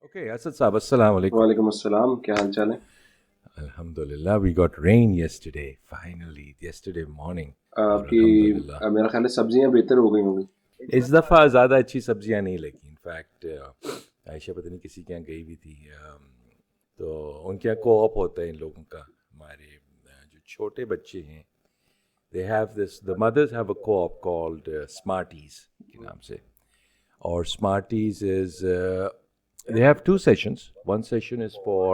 Okay, Asad Saab, Assalamu alaikum. وعلیکم السلام، کیا حال چال ہے؟ Alhamdulillah, we got rain yesterday, finally, yesterday morning. آپ اور کی الحمدللہ میرا خیال ہے سبزیاں بہتر ہو گئی ہوں گی. اس دفعہ زیادہ اچھی سبزیاں نہیں لگی. انفیکٹ عائشہ پتہ نہیں کسی کے یہاں گئی ہوئی تھی، تو ان کے یہاں کو آپ ہوتا ہے ان لوگوں کا. ہمارے جو چھوٹے بچے ہیں they have this, the mothers have a co-op called Smarties کے نام سے. اور Smarties is they have two sessions. One session is for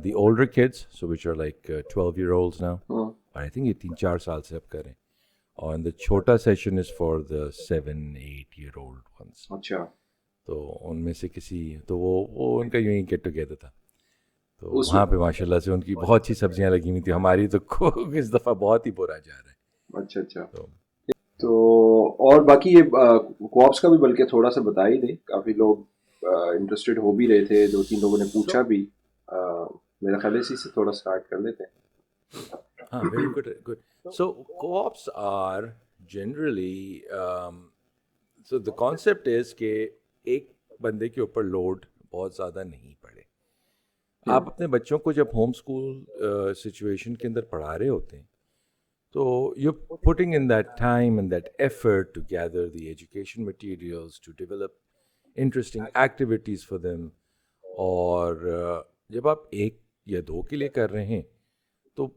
the older kids, so which are like 12-year-olds now. I think یہ 3-4 سال سے اب کریں. And the چھوٹا session is for the 7-8-year-old ones. اچھا، تو ان میں سے کسی تو وہ ان کا یوں ہی گیٹ ٹوگیدر تھا. تو اس وہاں پہ ماشاء اللہ سے ان کی بہت اچھی سبزیاں لگی ہوئی تھیں. ہماری تو اس دفعہ بہت ہی برا جا رہا ہے. اچھا اچھا. تو تو اور باقی یہ کوآپس کا بھی بلکہ تھوڑا سا بتا ہی دیں، کافی لوگ انٹرسٹڈ ہو بھی رہے تھے، 2-3 لوگوں نے پوچھا بھی. میرا خیال ہے اسی سے تھوڑا سٹارٹ کر لیتے ہیں. ہاں، very good good. So co-ops are generally so the concept is کہ ایک بندے کے اوپر لوڈ بہت زیادہ نہیں پڑے. آپ اپنے بچوں کو جب ہوم اسکول سچویشن کے اندر پڑھا رہے ہوتے ہیں تو you putting in that time and that effort to gather the education materials to develop interesting activities for them. اور جب آپ 1 یا 2 کے لیے کر رہے ہیں تو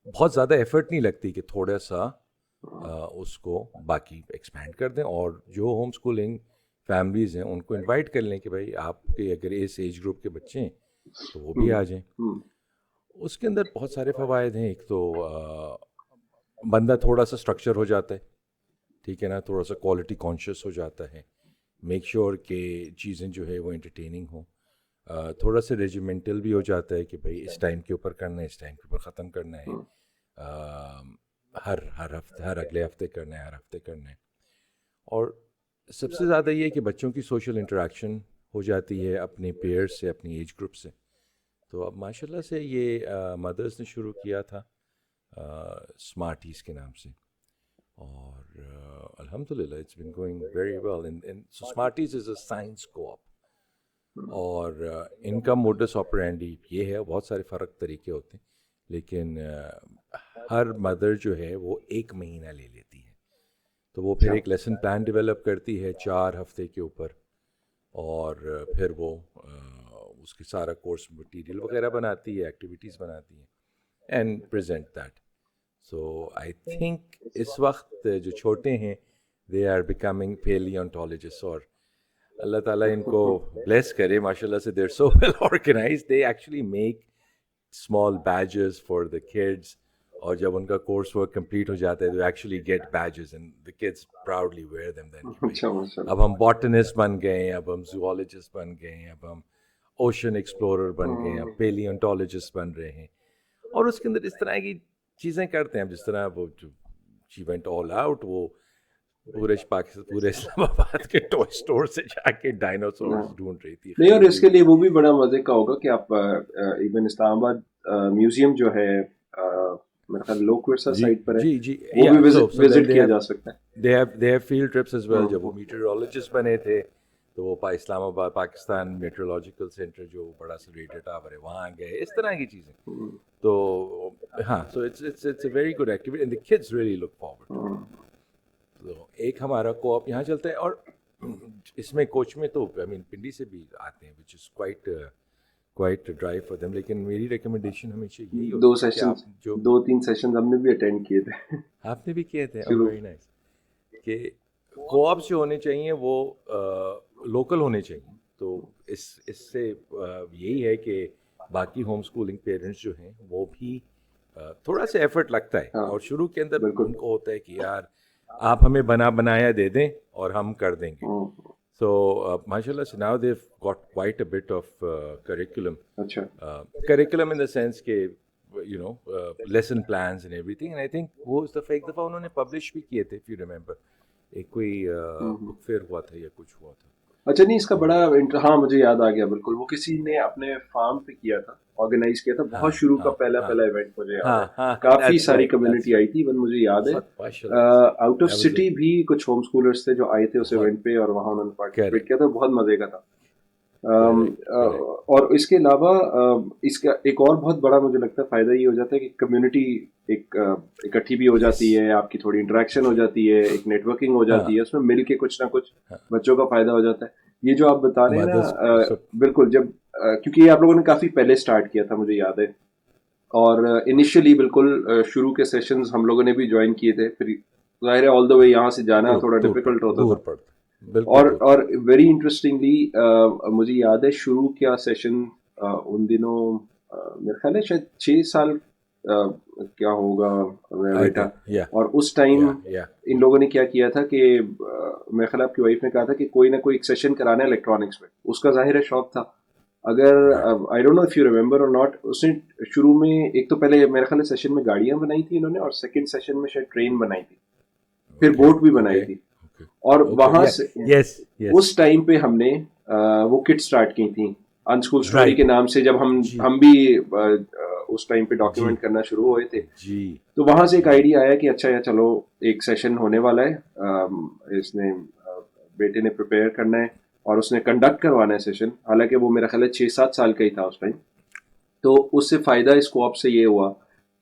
بہت زیادہ ایفرٹ نہیں لگتی کہ تھوڑا سا اس کو باقی ایکسپینڈ کر دیں. اور جو ہوم اسکولنگ فیملیز ہیں ان کو انوائٹ کر لیں کہ بھائی آپ کے اگر اس ایج گروپ کے بچے ہیں تو وہ بھی آ جائیں. اس کے اندر بہت سارے فوائد ہیں. ایک تو بندہ تھوڑا سا اسٹرکچر ہو جاتا ہے، ٹھیک ہے نا، تھوڑا سا کوالٹی کانشیس ہو جاتا ہے. میک شیور کہ چیزیں جو ہے وہ انٹرٹیننگ ہوں. تھوڑا سا ریجیمنٹل بھی ہو جاتا ہے کہ بھائی اس ٹائم کے اوپر کرنا ہے، اس ٹائم کے اوپر ختم کرنا ہے، ہر ہفتے، ہر اگلے ہفتے کرنا ہے، ہر ہفتے کرنا ہے. اور سب سے زیادہ یہ کہ بچوں کی سوشل انٹریکشن ہو جاتی ہے اپنے پیئرس سے، اپنی ایج گروپ سے. تو اب ماشاء اللہ سے یہ مدرس نے شروع کیا تھا اسمارٹیز کے نام سے. اور الحمدللہ it's been going very well. So Smarties is a science co-op. اور ان کا موڈس آپرینڈی یہ ہے، بہت سارے فرق طریقے ہوتے ہیں لیکن ہر مدر جو ہے وہ 1 مہینہ لے لیتی ہے. تو وہ پھر ایک لیسن پلان ڈیولپ کرتی ہے 4 ہفتے کے اوپر، اور پھر وہ اس کی سارا کورس مٹیریل وغیرہ بناتی ہے، ایکٹیویٹیز بناتی ہے and present that. So I think اس وقت جو چھوٹے ہیں دے آر بیکمنگ پیلیونٹولوجسٹ. اور اللہ تعالیٰ ان کو بلیس کرے ماشاء اللہ سے. They are so well organised. They actually make small badges for the kids. اور جب ان کا کورس ورک کمپلیٹ ہو جاتا ہے تو actually get badges and the kids proudly wear them. Then اب ہم باٹنسٹ بن گئے ہیں، اب ہم زوالوجسٹ بن گئے ہیں، اب ہم اوشن ایکسپلورر بن گئے ہیں، اب پیلیونٹولوجسٹ بن رہے ہیں. اور اس کے اندر اس طرح کی چیزیں کرتے ہیں. جس طرح وہ جو شی وینٹ آل آؤٹ، وہ پورے پاکستان، پورے اسلام آباد کے ٹوائے اسٹور سے جا کے ڈائناسورس ڈھونڈ رہی تھی. نہیں، اور اس کے لیے وہ بھی بڑا مزے کا ہوگا کہ آپ ایون اسلام آباد میوزیم جو ہے میرا خیال لوکورسا سائٹ پر ہے، وہ بھی وزٹ کیا جا سکتا ہے. They have field trips as well. جب وہ میٹرولوجسٹ بنے تھے تو وہ اسلام آباد پاکستان میٹرولوجیکل سینٹر جو بڑا سا ریڈیو ٹاور ہے وہاں گئے، اس طرح کی چیزیں. تو ہاں، so it's a very good activity and the kids really look forward. تو ایک ہمارا کو-آپ یہاں چلتا ہے. اور اس میں کوچ میں تو پنڈی سے بھی آتے ہیں which is quite dry for them. لیکن میری ریکمنڈیشن ہمیشہ یہی ہوتی ہے کہ آپ جو 2-3 سیشن ہم نے بھی اٹینڈ کیے تھے. آپ نے بھی کیے تھے. Very nice. کہ کو-آپس جو ہونے چاہیے وہ لوکل ہونے چاہیے. تو اس سے یہی ہے کہ باقی ہوم اسکولنگ پیرنٹس جو ہیں وہ بھی تھوڑا سا ایفرٹ لگتا ہے. اور شروع کے اندر ان کو ہوتا ہے کہ یار آپ ہمیں بنایا دے دیں اور ہم کر دیں گے. So mashallah, so now they've got quite a bit of curriculum. Curriculum in the sense کہ lesson plans and everything. And I think وہ اس دفعہ ایک دفعہ انہوں نے پبلش بھی کیے تھے, if you remember. ایک کوئی بک فیئر ہوا تھا یا کچھ ہوا تھا. اچھا نہیں, اس کا بڑا ہاں مجھے یاد آ گیا بالکل. وہ کسی نے اپنے فارم پہ کیا تھا, آرگنائز کیا تھا, بہت شروع کا پہلا ایونٹ مجھے یاد ہے. کافی ساری کمیونٹی آئی تھی. مجھے یاد ہے آؤٹ آف سٹی بھی کچھ ہوم اسکولرس تھے جو آئے تھے اس ایونٹ پہ, اور وہاں انہوں نے پارٹیسپیٹ کیا تھا. بہت مزے کا تھا. اور اس کے علاوہ اس کا ایک اور بہت بڑا مجھے لگتا ہے فائدہ یہ ہو جاتا ہے کہ کمیونٹی ایک اکٹھی بھی ہو جاتی ہے, آپ کی تھوڑی انٹریکشن ہو جاتی ہے, ایک نیٹ ورکنگ ہو جاتی ہے, اس میں مل کے کچھ نہ کچھ بچوں کا فائدہ ہو جاتا ہے. یہ جو آپ بتا رہے ہیں نا, بالکل, جب کیونکہ یہ آپ لوگوں نے کافی پہلے اسٹارٹ کیا تھا مجھے یاد ہے, اور انیشیلی بالکل شروع کے سیشنز ہم لوگوں نے بھی جوائن کیے تھے. پھر ظاہر ہے آل دا وے یہاں سے جانا تھوڑا ڈیفیکلٹ ہوتا تھا. اور ویری انٹرسٹنگلی مجھے یاد ہے شروع کیا سیشن ان دنوں میرے خیال ہے شاید 6 سال کیا ہوگا بیٹا, اور اس ٹائم ان لوگوں نے کیا تھا کہ میرے خیال آپ کی وائف نے کہا تھا کہ کوئی نہ کوئی ایک سیشن کرانا ہے الیکٹرانکس میں. اس کا ظاہر ہے شوق تھا. اگر I don't know if you remember اور ناٹ, اس نے شروع میں ایک تو پہلے میرے خیال سیشن میں گاڑیاں بنائی تھی انہوں نے, اور سیکنڈ سیشن میں شاید ٹرین بنائی تھی, پھر بوٹ بھی بنائی تھی. اور وہاں سے اس ٹائم پہ ہم نے وہ کٹ سٹارٹ کی تھیں انسکول اسٹوری کے نام سے, جب ہم بھی اس ٹائم پہ ڈاکیومنٹ کرنا شروع ہوئے تھے. تو وہاں سے ایک آئیڈیا آیا کہ اچھا چلو ایک سیشن ہونے والا ہے, اس نے بیٹے نے پریپیئر کرنا ہے اور اس نے کنڈکٹ کروانا ہے سیشن. حالانکہ وہ میرا خیال ہے 6-7 سال کا ہی تھا اس ٹائم. تو اس سے فائدہ اس کو آپ سے یہ ہوا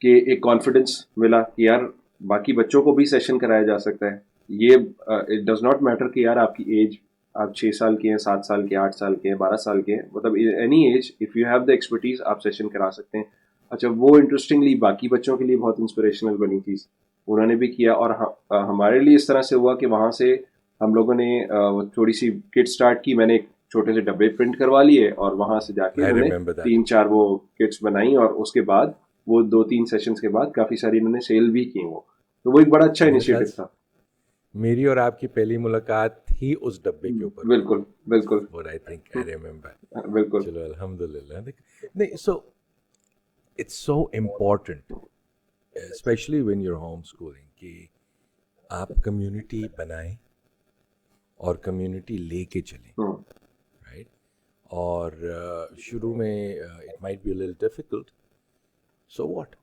کہ ایک کانفیڈنس ملا کہ یار باقی بچوں کو بھی سیشن کرایا جا سکتا ہے. یہ اٹ ڈز ناٹ میٹر کہ یار آپ کی ایج آپ 6 سال کے ہیں, 7 سال کے, 8 سال کے ہیں, 12 سال کے ہیں, مطلب any age, if you have the expertise آپ سیشن کرا سکتے ہیں. اچھا, وہ انٹرسٹنگلی باقی بچوں کے لیے بہت انسپریشنل بنی چیز, انہوں نے بھی کیا. اور ہمارے لیے اس طرح سے ہوا کہ وہاں سے ہم لوگوں نے تھوڑی سی کٹ سٹارٹ کی. میں نے چھوٹے سے ڈبے پرنٹ کروا لیے اور وہاں سے جا کے انہوں نے 3-4 وہ کٹس بنائی, اور اس کے بعد وہ 2-3 سیشنز کے بعد کافی ساری انہوں نے سیل بھی کی. وہ تو وہ ایک بڑا اچھا انیشیٹو تھا. میری اور آپ کی پہلی ملاقات ہی اس ڈبے کے اوپر. بالکل بالکل, what I think I remember. بالکل. چلو الحمدللہ. نہیں, so it's so important especially when you're homeschooling کہ آپ کمیونٹی بنائیں اور کمیونٹی لے کے چلیں, رائٹ. اور شروع میں it might be a little difficult, so what.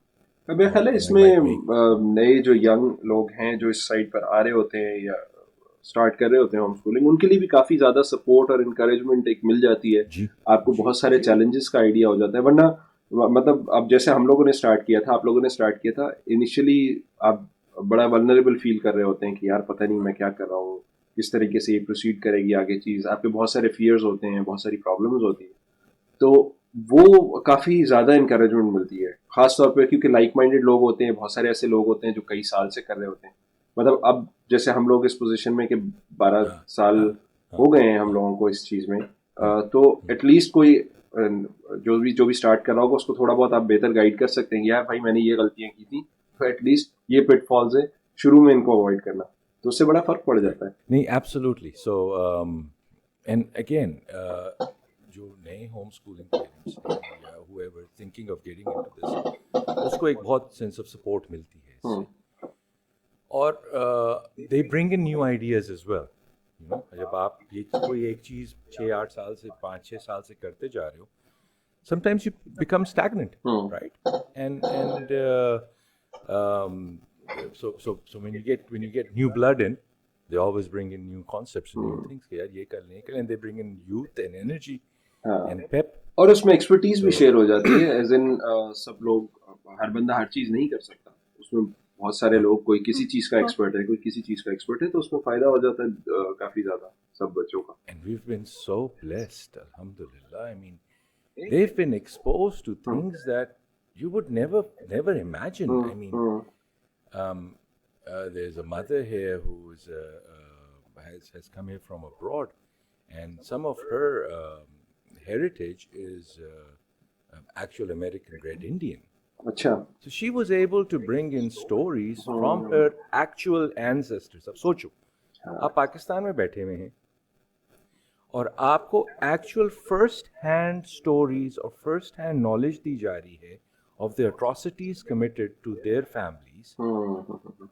میرا خیال ہے اس میں نئے جو ینگ لوگ ہیں جو اس سائٹ پر آ رہے ہوتے ہیں یا اسٹارٹ کر رہے ہوتے ہیں ہوم اسکولنگ, ان کے لیے بھی کافی زیادہ سپورٹ اور انکریجمنٹ ایک مل جاتی ہے. آپ کو بہت سارے چیلنجز کا آئیڈیا ہو جاتا ہے. ورنہ مطلب اب جیسے ہم لوگوں نے اسٹارٹ کیا تھا, آپ لوگوں نے اسٹارٹ کیا تھا, انیشلی آپ بڑا ولنریبل فیل کر رہے ہوتے ہیں کہ یار پتہ نہیں میں کیا کر رہا ہوں, کس طریقے سے یہ پروسیڈ کرے گی آگے چیز. آپ کے بہت سارے فیئرز ہوتے ہیں, بہت ساری پرابلمز ہوتی ہیں. تو وہ کافی زیادہ انکریجمنٹ ملتی ہے, خاص طور پہ کیونکہ لائک مائنڈیڈ لوگ ہوتے ہیں. بہت سارے ایسے لوگ ہوتے ہیں جو کئی سال سے کر رہے ہوتے ہیں. مطلب اب جیسے ہم لوگ اس پوزیشن میں کہ 12 سال ہو گئے ہیں ہم لوگوں کو اس چیز میں, تو ایٹ لیسٹ کوئی جو بھی اسٹارٹ کر رہا ہوگا اس کو تھوڑا بہت آپ بہتر گائیڈ کر سکتے ہیں کہ یار بھائی میں نے یہ غلطیاں کی تھیں, تو ایٹ لیسٹ یہ پٹ فالز ہے شروع میں ان کو اوائڈ کرنا, تو اس سے بڑا فرق پڑ جاتا ہے. نہیں, ایبسلیوٹلی. سو اینڈ اگین جو نئے ہوم اسکولنگ پیرنٹس ہیں یا whoever thinking of getting into this, اس کو ایک بہت سینس آف سپورٹ ملتی ہے اس سے. اور they bring in new ideas as well. جب آپ یہ کوئی ایک چیز 6-8 سال سے 5-6 سال سے کرتے جا رہے ہو, sometimes you become stagnant, right? And so when you get new blood in, they always bring in new concepts and new things. کہ یار یہ کر لیں, and they bring in youth and energy and pep. اور اس میں expertise بھی share ہو جاتی ہے, ایز ان سب لوگ, ہر بندہ ہر چیز نہیں کر سکتا. اس میں بہت سارے لوگ, کوئی کسی چیز کا ایکسپرٹ ہے, کوئی کسی چیز کا ایکسپرٹ ہے, تو اس میں فائدہ ہو جاتا ہے کافی زیادہ سب بچوں کا. And we've been so blessed, alhamdulillah. I mean, they've been exposed to things that you would never imagine. I mean, there's a mother here who is has come here from abroad, and some of her heritage is actual American Red Indian. Achha. So she was able to bring in stories from her actual ancestors. اب سوچو, آپ پاکستان میں بیٹھے ہوئے ہیں اور آپ کو ایکچوئل فرسٹ ہینڈ اسٹوریز اور فرسٹ ہینڈ نالج دی جا رہی ہے of the atrocities committed to their families,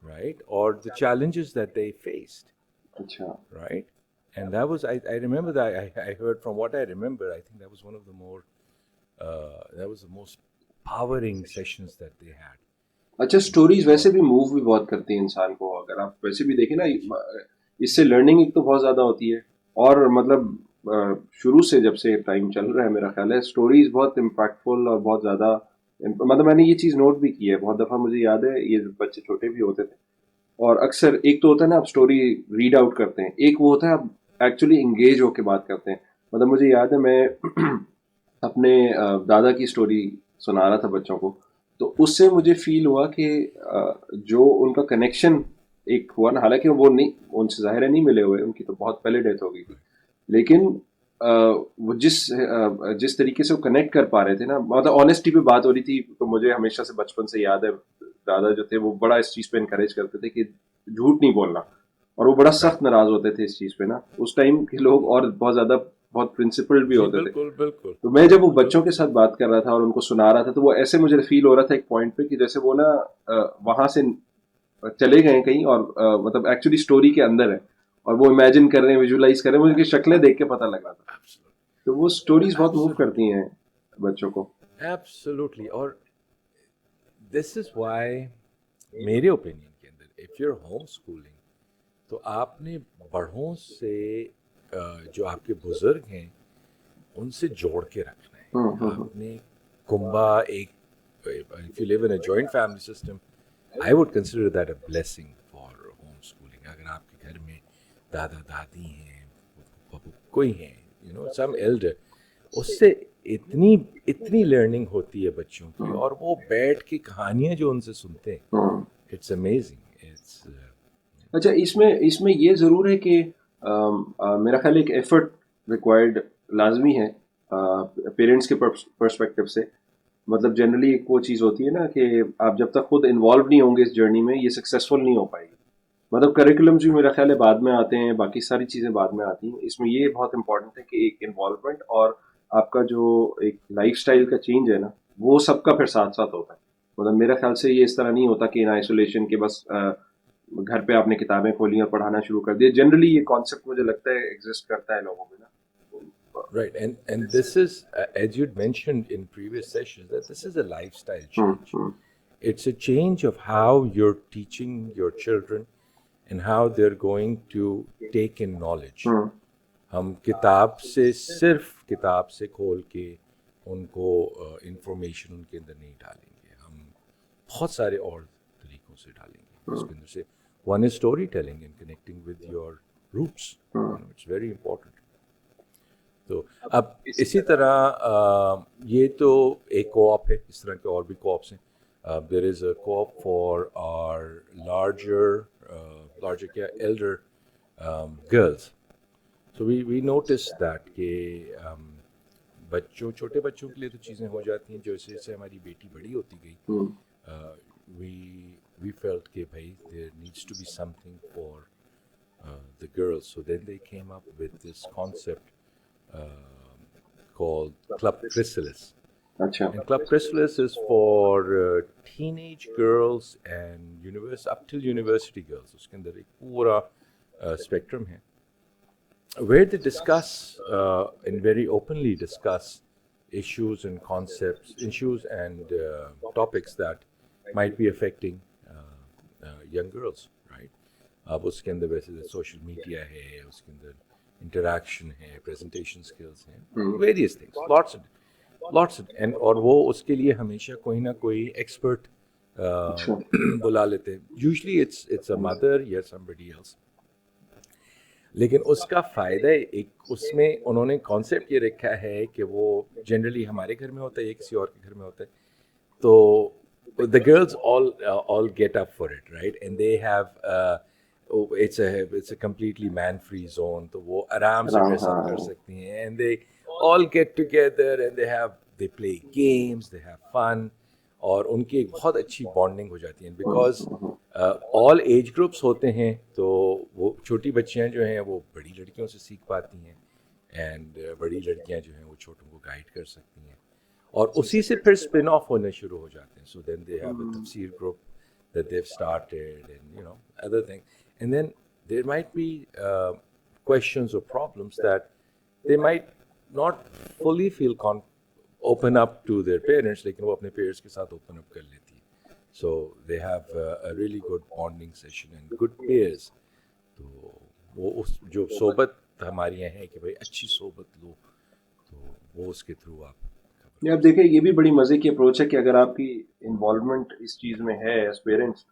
right, اور the challenges that they faced, right. And that was, I remember that, I heard from what I remember, I think that was one of the more, that was the most powering sessions that they had. اچھا, stories ویسے بھی move بھی بہت کرتی ہیں انسان کو. اگر آپ ویسے بھی دیکھیں نا, اس سے لرننگ ایک تو بہت زیادہ ہوتی ہے, اور مطلب شروع سے جب سے ٹائم چل رہا ہے میرا خیال ہے اسٹوریز بہت امپیکٹفل اور بہت زیادہ مطلب میں نے یہ چیز نوٹ بھی کی ہے بہت دفعہ. مجھے یاد ہے یہ بچے چھوٹے بھی ہوتے تھے اور اکثر ایک تو ہوتا ہے نا آپ اسٹوری ریڈ آؤٹ کرتے ہیں, ایک وہ ہوتا ہے آپ ایکچولی انگیج ہو کے بات کرتے ہیں. مطلب مجھے یاد ہے میں اپنے دادا کی اسٹوری سنا رہا تھا بچوں کو, تو اس سے مجھے فیل ہوا کہ جو ان کا کنیکشن ایک ہوا نا, حالانکہ وہ نہیں ان سے ظاہر ہے نہیں ملے ہوئے, ان کی تو بہت پہلے ڈیتھ ہو گئی تھی, لیکن وہ جس طریقے سے وہ کنیکٹ کر پا رہے تھے نا, مطلب آنےسٹی پہ بات ہو رہی تھی. تو مجھے ہمیشہ سے بچپن سے یاد ہے دادا جو تھے وہ بڑا اس چیز پہ انکریج کرتے تھے کہ جھوٹ نہیں بولنا, اور وہ بڑا سخت ناراض ہوتے تھے اس چیز پہ نا. اس ٹائم کے لوگ اور بہت زیادہ بہت پرنسپلڈ بھی جی ہوتے تھے. بالکل بالکل. تو میں جب وہ بچوں کے ساتھ بات کر رہا تھا اور ان کو سنا رہا تھا تو وہ ایسے مجھے فیل ہو رہا تھا ایک پوائنٹ پہ کہ جیسے وہ نا وہاں سے چلے گئے کہیں اور مطلب ایکچولی اسٹوری کے اندر ہے اور وہ امیجن کر رہے ہیں, ویژولائز کر رہے ہیں, مجھے ان کی شکلیں دیکھ کے پتہ لگ رہا تھا. تو وہ اسٹوریز بہت موو کرتی ہیں بچوں کو. ایبسولوٹلی. اور دس از وائی میرے اوپینین کے اندر if you are home schooling تو آپ نے بڑھوں سے جو آپ کے بزرگ ہیں ان سے جوڑ کے رکھنا ہے. آپ نے کنبا ایک if you live in a joint family system, I would consider that a blessing for homeschooling. اگر آپ کے گھر میں دادا دادی ہیں, کوئی ہیں, some elder, اس سے اتنی لرننگ ہوتی ہے بچوں کی, اور وہ بیٹھ کے کہانیاں جو ان سے سنتے ہیں, اٹس امیزنگ. اچھا اس میں یہ ضرور ہے کہ میرا خیال ایک ایفرٹ ریکوائرڈ لازمی ہے پیرنٹس کے پرسپیکٹو سے. مطلب جنرلی ایک وہ چیز ہوتی ہے نا کہ آپ جب تک خود انوالو نہیں ہوں گے اس جرنی میں یہ سکسیزفل نہیں ہو پائے گی. مطلب کریکولمز بھی میرا خیال ہے بعد میں آتے ہیں, باقی ساری چیزیں بعد میں آتی ہیں. اس میں یہ بہت امپورٹنٹ ہے کہ ایک انوالومنٹ اور آپ کا جو ایک لائف سٹائل کا چینج ہے نا وہ سب کا پھر ساتھ ساتھ ہوتا ہے. مطلب میرے خیال سے یہ اس طرح نہیں ہوتا کہ ان آئسولیشن کے بس گھر پہ آپ نے کتابیں کھولی اور پڑھانا شروع کر دیا. جنرلی یہ کانسیپٹ مجھے لگتا ہے ایگزسٹ کرتا ہے لوگوں میں نا. Right, and this is, as you'd mentioned in previous sessions, that this is a lifestyle change. It's a change of how you're teaching your children and how they're going to take in knowledge. ہم کتاب سے صرف کتاب سے کھول کے ان کو information ان کے اندر نہیں ڈالیں گے, ہم بہت سارے اور طریقوں سے ڈالیں گے. اس کے اندر سے one is storytelling and connecting with your roots. It's very important. تو اب اسی طرح یہ تو ایک کوآپ ہے, اس طرح کے اور بھی کوآپس ہیں. There is a co-op for our larger کیا elder girls. So we notice that کہ چھوٹے بچوں کے لیے تو چیزیں ہو جاتی ہیں, جیسے جیسے ہماری بیٹی بڑی ہوتی گئی وی فیلٹ کہ بھائی there needs to be something for the girls. So then they came up with this concept called Club Chrysalis. اچھا. And Club Chrysalis is for teenage girls and up till university girls. اس کے اندر ایک پورا spectrum ہے where they discuss and very openly discuss issues and concepts, issues and topics that might be affecting young girls, right? اب اس کے اندر ویسے social media ہے, اس کے اندر interaction ہے, پریزنٹیشن اسکلس ہیں, ویریس تھنگس, لاٹس اینڈ اور وہ اس کے لیے ہمیشہ کوئی نہ کوئی ایکسپرٹ بلا لیتے ہیں. یوزلی اٹس اے مدر یا somebody else. لیکن اس کا فائدہ ایک اس میں انہوں نے کانسیپٹ یہ رکھا ہے کہ وہ جنرلی ہمارے گھر میں ہوتا ہے یا کسی اور کے گھر میں ہوتا ہے, تو the girls all get up for it, right? And they have it's a completely man free zone, تو وہ آرام سے ڈریس اپ کر سکتی ہیں, and they all get together and they play games, they have fun, اور ان کی ایک بہت اچھی بانڈنگ ہو جاتی ہے بیکاز آل ایج گروپس ہوتے ہیں. تو وہ چھوٹی بچیاں جو ہیں وہ بڑی لڑکیوں سے سیکھ پاتی ہیں, اینڈ بڑی لڑکیاں جو ہیں وہ چھوٹوں کو گائیڈ کر سکتی ہیں, اور اسی سے پھر اسپن آف ہونے شروع ہو جاتے ہیں. سو دین دے ہیو اے تفسیر group that they've started, and other thing, and then there might be questions or problems that they might not fully feel open up to their parents, لیکن وہ اپنے parents کے ساتھ open up کر لیتی ہیں. So they have a really good bonding session and good pairs. تو وہ جو صحبت ہمارے یہاں ہے کہ بھائی اچھی صحبت لو, تو وہ اس کے تھرو آپ. نہیں اب دیکھیں یہ بھی بڑی مزے کی اپروچ ہے کہ اگر آپ کی انوالومنٹ اس چیز میں ہے ایز پیرنٹس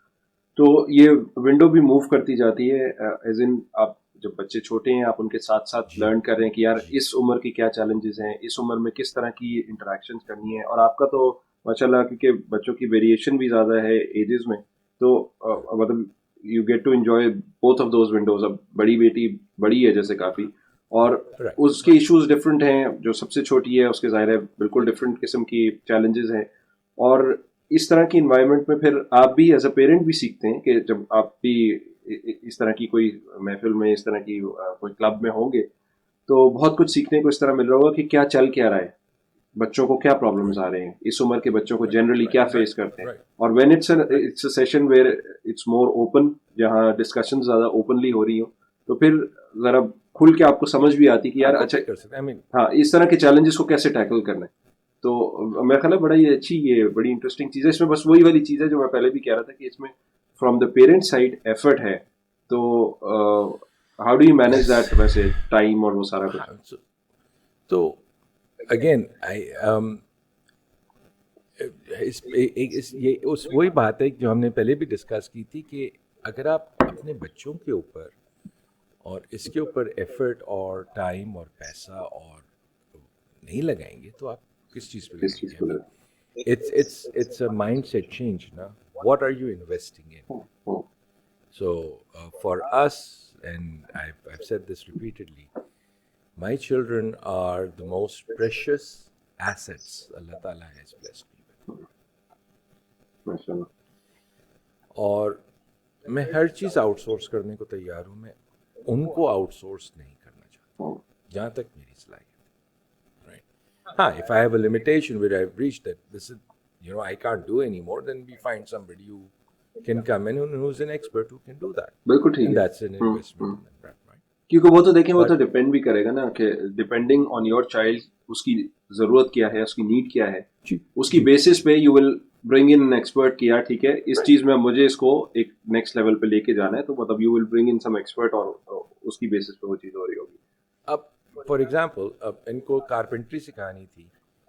تو یہ ونڈو بھی موو کرتی جاتی ہے. ایز ان آپ جب بچے چھوٹے ہیں آپ ان کے ساتھ ساتھ لرن کر رہے ہیں کہ یار اس عمر کی کیا چیلنجز ہیں, اس عمر میں کس طرح کی انٹریکشن کرنی ہے. اور آپ کا تو ماشاء اللہ کیونکہ بچوں کی ویریشن بھی زیادہ ہے ایجز میں, تو مطلب you get to enjoy both of those windows. اب بڑی بیٹی بڑی ہے جیسے کافی, اور اس کے ایشوز ڈفرینٹ ہیں. جو سب سے چھوٹی ہے اس کے ظاہر ہے بالکل ڈفرینٹ قسم کی چیلنجز ہیں. اور اس طرح کی انوائرمنٹ میں پھر آپ بھی ایز اے پیرنٹ بھی سیکھتے ہیں کہ جب آپ بھی اس طرح کی کوئی محفل میں, اس طرح کی کوئی کلب میں ہوں گے, تو بہت کچھ سیکھنے کو اس طرح مل رہا ہوگا کہ کیا چل کیا رہا ہے, بچوں کو کیا پرابلمز آ رہے ہیں, اس عمر کے بچوں کو جنرلی کیا فیس کرتے ہیں. اور when it's a session where it's more open, جہاں ڈسکشن زیادہ اوپنلی ہو رہی ہوں, تو پھر ذرا کھل کے آپ کو سمجھ بھی آتی کہ یار اچھا ہاں اس طرح کے چیلنجز کو کیسے ٹیکل کرنا ہے. تو میرا خیال ہے بڑا ہی اچھی, یہ بڑی انٹرسٹنگ چیز ہے. اس میں بس وہی والی چیز ہے جو میں پہلے بھی کہہ رہا تھا کہ اس میں from the parent side effort ہے. تو how do you manage that ویسے ٹائم اور وہ سارا کچھ؟ تو اگین یہ اس وہی بات ہے جو ہم نے پہلے بھی ڈسکس کی تھی کہ اگر آپ اپنے بچوں کے اوپر اور اس کے اوپر ایفرٹ اور ٹائم اور پیسہ اور نہیں لگائیں گے تو آپ کس چیز پہ لگائیں گے؟ It's a mindset change, نا. What are you investing in? So for us, and I've said this repeatedly, my children are the most precious assets Allah Ta'ala has blessed me with. اور میں ہر چیز آؤٹ سورس کرنے کو تیار ہوں, میں ان کو آؤٹ سورس نہیں کرنا چاہتا جہاں تک میری صلاحیت. If I have a limitation where I've reached that this is, I can't do anymore, then we find somebody who can come in and who's an expert who can do that. بالکل ٹھیک ہے. And that's an investment in that, right? کیونکہ وہ تو دیکھیں وہ تو depend بھی کرے گا نا کہ ڈپینڈنگ آن یور چائلڈ اس کی ضرورت کیا ہے, اس کی نیڈ کیا ہے, اس کی بیسس پہ you will bring in expert کیا ٹھیک ہے اس چیز میں مجھے اس کو ایک نیکسٹ لیول پہ لے کے جانا ہے, تو مطلب you will bring in some expert اور اس کی بیسس پہ وہ چیز ہو رہی ہوگی. اب فار ایگزامپل اب ان کو کارپینٹری سکھانی تھی,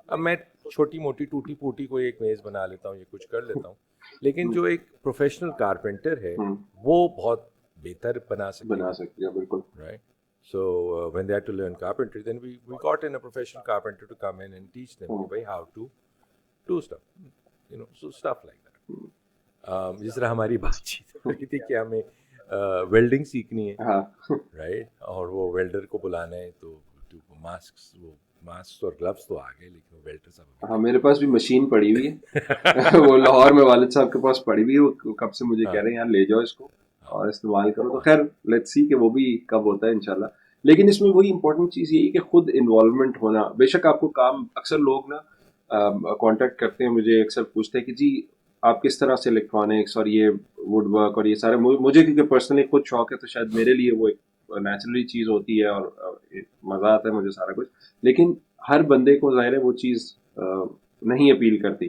اب میں چھوٹی موٹی ٹوٹی پوٹی کوئی ایک میز بنا لیتا ہوں یا کچھ کر لیتا ہوں, لیکن جو ایک پروفیشنل کارپینٹر ہے وہ بہت بہتر بنا سکتے ہیں. بالکل right. So when they had to learn carpentry, then we got in a professional carpenter to come in and teach them how to do stuff, so stuff like that. جس طرح ہماری بات چیت ہو رہی تھی کہ ہمیں ویلڈنگ سیکھنی ہے, رائٹ, اور وہ ویلڈر کو بلانا ہے, تو ماسک اور گلوز تو آ گئے, لیکن وہ ویلڈر صاحب, ہاں میرے پاس بھی مشین پڑی ہوئی ہے وہ لاہور میں والد صاحب کے پاس پڑی ہوئی ہے, وہ کب سے مجھے کہہ رہے ہیں یار لے جاؤ اس کو اور استعمال کرو. تو خیر لیٹس سی کہ وہ بھی کب ہوتا ہے انشاءاللہ. لیکن اس میں وہی امپورٹنٹ چیز یہی کہ خود انوالومنٹ ہونا. بے شک آپ کو کام, اکثر لوگ نا کانٹیکٹ کرتے ہیں مجھے, اکثر پوچھتے ہیں کہ جی آپ کس طرح سے الیکٹرانکس اور یہ ووڈ ورک اور یہ سارے, مجھے کیونکہ پرسنلی خود شوق ہے تو شاید میرے لیے وہ ایک نیچرلی چیز ہوتی ہے اور مزہ آتا ہے مجھے سارا کچھ. لیکن ہر بندے کو ظاہر ہے وہ چیز نہیں اپیل کرتی.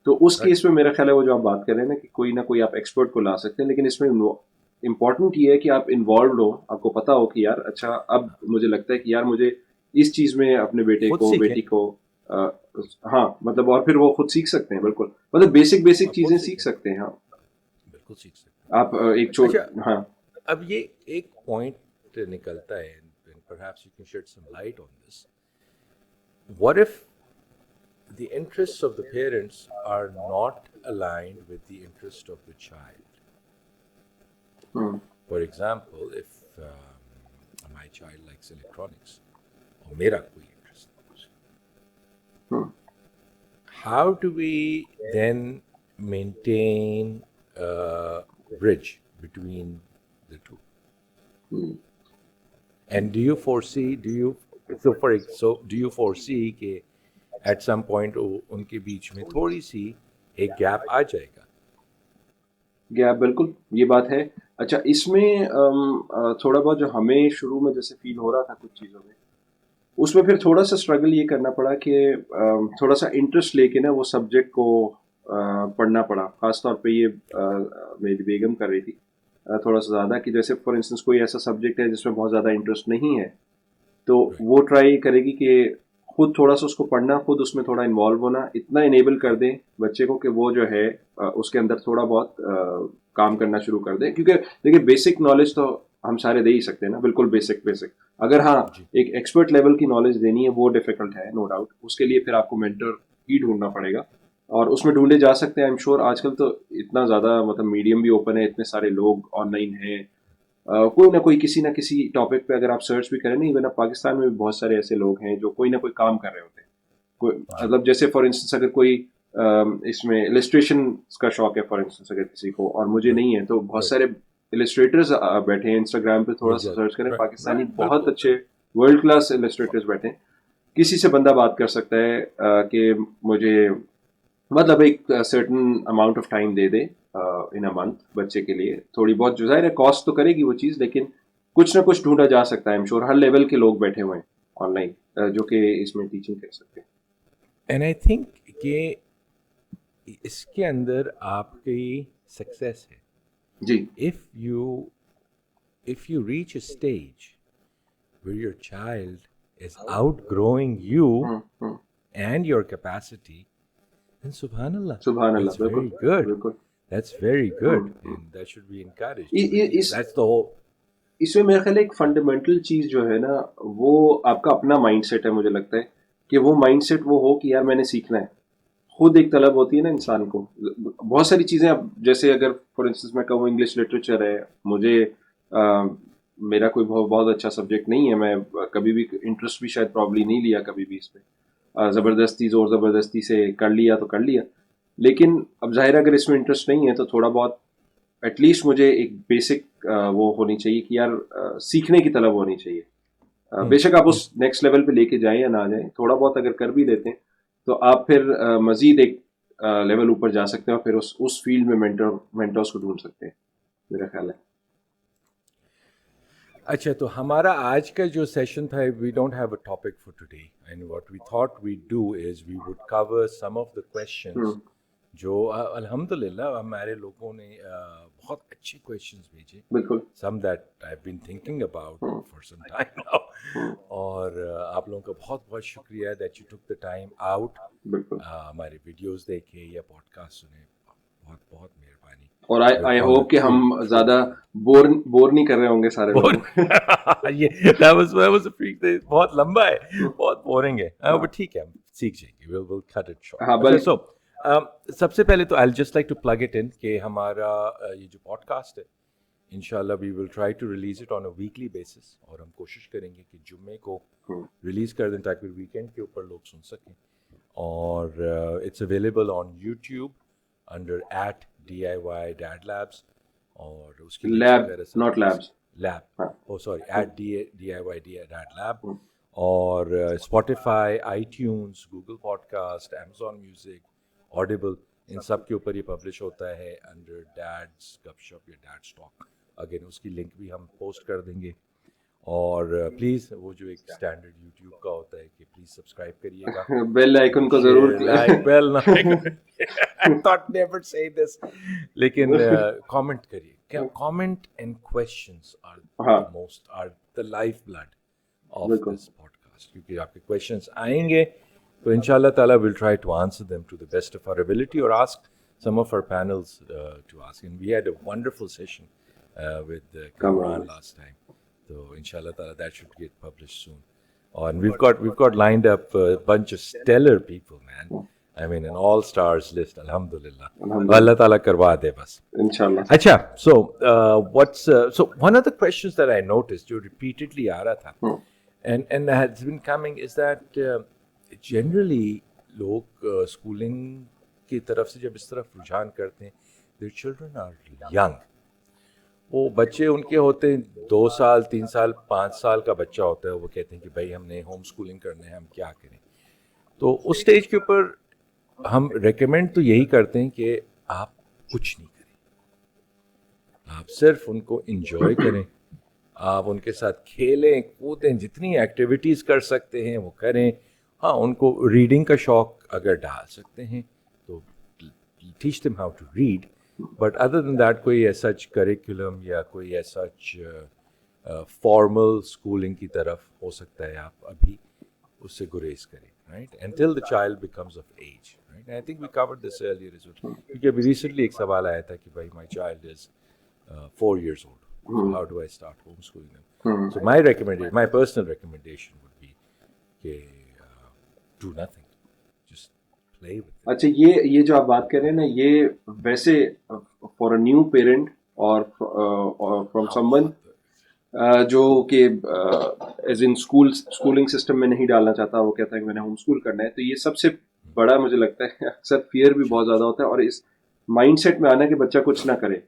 تو اس کیس میں میرا خیال ہے وہ جو آپ بات کر رہے ہیں نا کہ کوئی نہ کوئی آپ ایکسپرٹ کو لا سکتے ہیں, لیکن اس میں امپورٹنٹ یہ ہے کہ آپ انوالوڈ ہو, آپ کو پتا ہو کہ یار اچھا اب مجھے لگتا ہے کہ یار مجھے اس چیز میں اپنے بیٹے کو بیٹی کو ہاں مطلب, اور پھر وہ خود سیکھ سکتے ہیں. بالکل مطلب بیسک چیزیں سیکھ سکتے ہیں. ہاں بالکل سیکھ سکتے ہیں آپ ایک ہاں. اب یہ ایک پوائنٹ نکلتا ہے, perhaps you can shed some light on this. What if the interests of the parents are not aligned with the interest of the child? For example, if my child likes electronics or mera koi interest, how do we then maintain a bridge between the two? And do you foresee کہ at some point ان کے بیچ میں تھوڑی سی ایک gap آ جائے گا؟ Gap بالکل یہ بات ہے. اچھا اس میں تھوڑا بہت جو ہمیں شروع میں جیسے فیل ہو رہا تھا کچھ چیزوں میں, اس میں پھر تھوڑا سا اسٹرگل یہ کرنا پڑا کہ تھوڑا سا انٹرسٹ لے کے نا وہ سبجیکٹ کو پڑھنا پڑا. خاص طور پہ یہ میری بیگم کر رہی تھی, تھوڑا سا زیادہ کہ جیسے فار انسٹنس کوئی ایسا سبجیکٹ ہے جس میں بہت زیادہ انٹرسٹ نہیں ہے تو وہ ٹرائی کرے گی کہ خود تھوڑا سا اس کو پڑھنا, خود اس میں تھوڑا انوالو ہونا, اتنا انیبل کر دیں بچے کو کہ وہ جو ہے اس کے اندر تھوڑا بہت کام کرنا شروع کر دیں. کیونکہ دیکھیے بیسک نالج تو ہم سارے دے ہی سکتے ہیں نا, بالکل بیسک. اگر ہاں ایک ایکسپرٹ لیول کی نالج دینی ہے وہ ڈیفیکلٹ ہے نو ڈاؤٹ, اس کے لیے پھر آپ کو مینٹر ہی ڈھونڈنا پڑے گا, اور اس میں ڈھونڈے جا سکتے ہیں. آئی ایم شیور آج کل تو اتنا زیادہ مطلب میڈیم بھی اوپن ہے, اتنے سارے لوگ آن لائن ہیں, کوئی نہ کوئی کسی نہ کسی ٹاپک پہ اگر آپ سرچ بھی کریں نا, ایون اب پاکستان میں بھی بہت سارے ایسے لوگ ہیں جو کوئی نہ کوئی کام کر رہے ہوتے ہیں. مطلب جیسے فار انسٹنس اگر کوئی اس میں السٹریشن کا شوق ہے فار انسٹنس اگر کسی کو, اور مجھے نہیں ہے, تو بہت سارے السٹریٹرز بیٹھے ہیں انسٹاگرام پہ, تھوڑا سا سرچ کریں پاکستانی بہت اچھے ورلڈ کلاس السٹریٹرز بیٹھے ہیں. کسی سے بندہ بات کر سکتا ہے کہ مجھے مطلب ایک certain amount of time they they in a month بچے کے لیے, تھوڑی بہت جو ظاہر ہے کاسٹ تو کرے گی وہ چیز, لیکن کچھ نہ کچھ ڈھونڈا جا سکتا ہے. ایم شیور ہر لیول کے لوگ بیٹھے ہوئے ہیں آن لائن جو کہ اس میں ٹیچنگ کر سکتے ہیں. اینڈ آئی تھنک کہ اس کے اندر آپ کی سکسیس ہے جی, if you reach a stage where your child is outgrowing you and your capacity, then subhanallah, سبحان اللہ, that's بالکل very good. بالکل. That's very good, and that should be encouraged. That's the whole. اس میں میرا خیال ہے ایک fundamental چیز جو ہے نا وہ آپ کا اپنا مائنڈ سیٹ ہے. مجھے لگتا ہے کہ وہ مائنڈ سیٹ وہ ہو کہ یار میں نے سیکھنا ہے. خود ایک طلب ہوتی ہے نا انسان کو, بہت ساری چیزیں. اب جیسے اگر فار انسٹنس میں کہوں انگلش لٹریچر ہے, مجھے میرا کوئی بہت اچھا سبجیکٹ نہیں ہے, میں کبھی بھی انٹرسٹ بھی شاید پرابلی نہیں لیا کبھی بھی اس پہ, زبردستی زور زبردستی سے کر لیا تو کر لیا. لیکن اب ظاہر اگر اس میں انٹرسٹ نہیں ہے تو تھوڑا بہت ایٹ لیسٹ مجھے ایک بیسک وہ ہونی چاہیے کہ یار سیکھنے کی طلب ہونی چاہیے. بے شک آپ اس نیکسٹ لیول پہ لے کے جائیں یا نہ جائیں, تھوڑا بہت اگر کر بھی لیتے ہیں تو آپ پھر مزید ایک لیول اوپر جا سکتے ہیں, اور پھر اس فیلڈ میں مینٹورس کو ڈھونڈ سکتے ہیں, میرا خیال ہے. اچھا, تو ہمارا آج کا جو سیشن تھا, we don't have a topic for today, and what we thought we do is we would cover some of the questions جو الحمد للہ ہمارے لوگوں نے بہت اچھے کویشچنز بھیجے, بالکل, some that I been thinking about for some time now, اور آپ لوگوں کا بہت بہت شکریہ that you tick the time out, ہمارے ویڈیوز دیکھے یا پوڈ کاسٹ سنے, بہت بہت مہربانی. اور آئی ہوپ کہ ہم زیادہ بور نہیں کر رہے ہوں گے سارے لوگ. یہ بہت لمبا ہے, بہت بورنگ ہے, بٹ ٹھیک ہے, ہم سیکھ جائیں گے, we'll cut it short. سو سب سے پہلے تو I'll just like to plug it in کہ ہمارا یہ جو پوڈ کاسٹ ہے انشاءاللہ we will try to release it on a weekly basis, اور ہم کوشش کریں گے کہ جمعے کو ریلیز کر دیں تاکہ ویکینڈ کے اوپر لوگ سن سکیں. اور it's available on YouTube under @DIY Dad Labs, اور اس کی lab not labs, lab, oh sorry @DIY Dad Lab, اور Spotify, iTunes, Google podcast, Amazon music, Audible, ان سب کے اوپر یہ پبلش ہوتا ہے انڈر ڈیڈس گپ شپ یا ڈیڈس ٹاک. اگین اس کی لنک بھی ہم پوسٹ کر دیں گے. اور پلیز وہ جو ایک اسٹینڈرڈ یوٹیوب کا ہوتا ہے کہ پلیز سبسکرائب کریے گا, بیل آئیکن کو ضرور لیکن کامنٹ کریے. Comment and questions are the lifeblood of this podcast, کیونکہ آپ کے کویشچنس آئیں گے تو ان شاء اللہ تعالیٰ will try to answer them to the best of our ability, اور ask some of our panels to ask. And we had a wonderful session with Kamran last time. So inshallah ta'ala that should get published soon. And we've got lined up a bunch of stellar people, man. I mean an all stars list, alhamdulillah. Allah ta'ala karwa de bas. Inshallah. Acha, so so one of the questions that I noticed jo repeatedly aa raha tha and has been coming is that generally log schooling کی طرف سے جب اس طرف رجحان کرتے ہیں, their children are young. وہ بچے ان کے ہوتے ہیں 2 سال 3 سال 5 سال کا بچہ ہوتا ہے, وہ کہتے ہیں کہ بھائی ہم نے ہوم اسکولنگ کرنا ہے, ہم کیا کریں. تو اس اسٹیج کے اوپر ہم ریکمینڈ تو یہی کرتے ہیں کہ آپ کچھ نہیں کریں, آپ صرف ان کو انجوائے کریں, آپ ان کے ساتھ کھیلیں کودیں, جتنی ایکٹیویٹیز کر سکتے ہیں وہ کریں. ہاں, ان کو ریڈنگ کا شوق اگر ڈال سکتے ہیں تو teach them how to read, but other than that کوئی ایسا کریکولم یا کوئی ایسا فارمل اسکولنگ کی طرف ہو سکتا ہے آپ ابھی اس سے گریز کریں, right, until the child becomes of age, right. I think we covered this earlier as well, کیونکہ ابھی ریسنٹلی ایک سوال آیا تھا کہ بھائی my child is 4 years old, so how do I start homeschooling them? So my personal recommendation would be کہ do nothing, just play with it. اچھا, یہ جو آپ بات کر رہے ہیں نا, یہ ویسے فار اے نیو پیرنٹ اور فرام سم ون جو کہ ایز ان اسکولنگ سسٹم میں نہیں ڈالنا چاہتا, وہ کہتا ہے کہ میں نے ہوم اسکول کرنا ہے, تو یہ سب سے بڑا مجھے لگتا ہے اکثر فیئر بھی بہت زیادہ ہوتا ہے, اور اس مائنڈ سیٹ میں آنا کہ بچہ کچھ نہ کرے,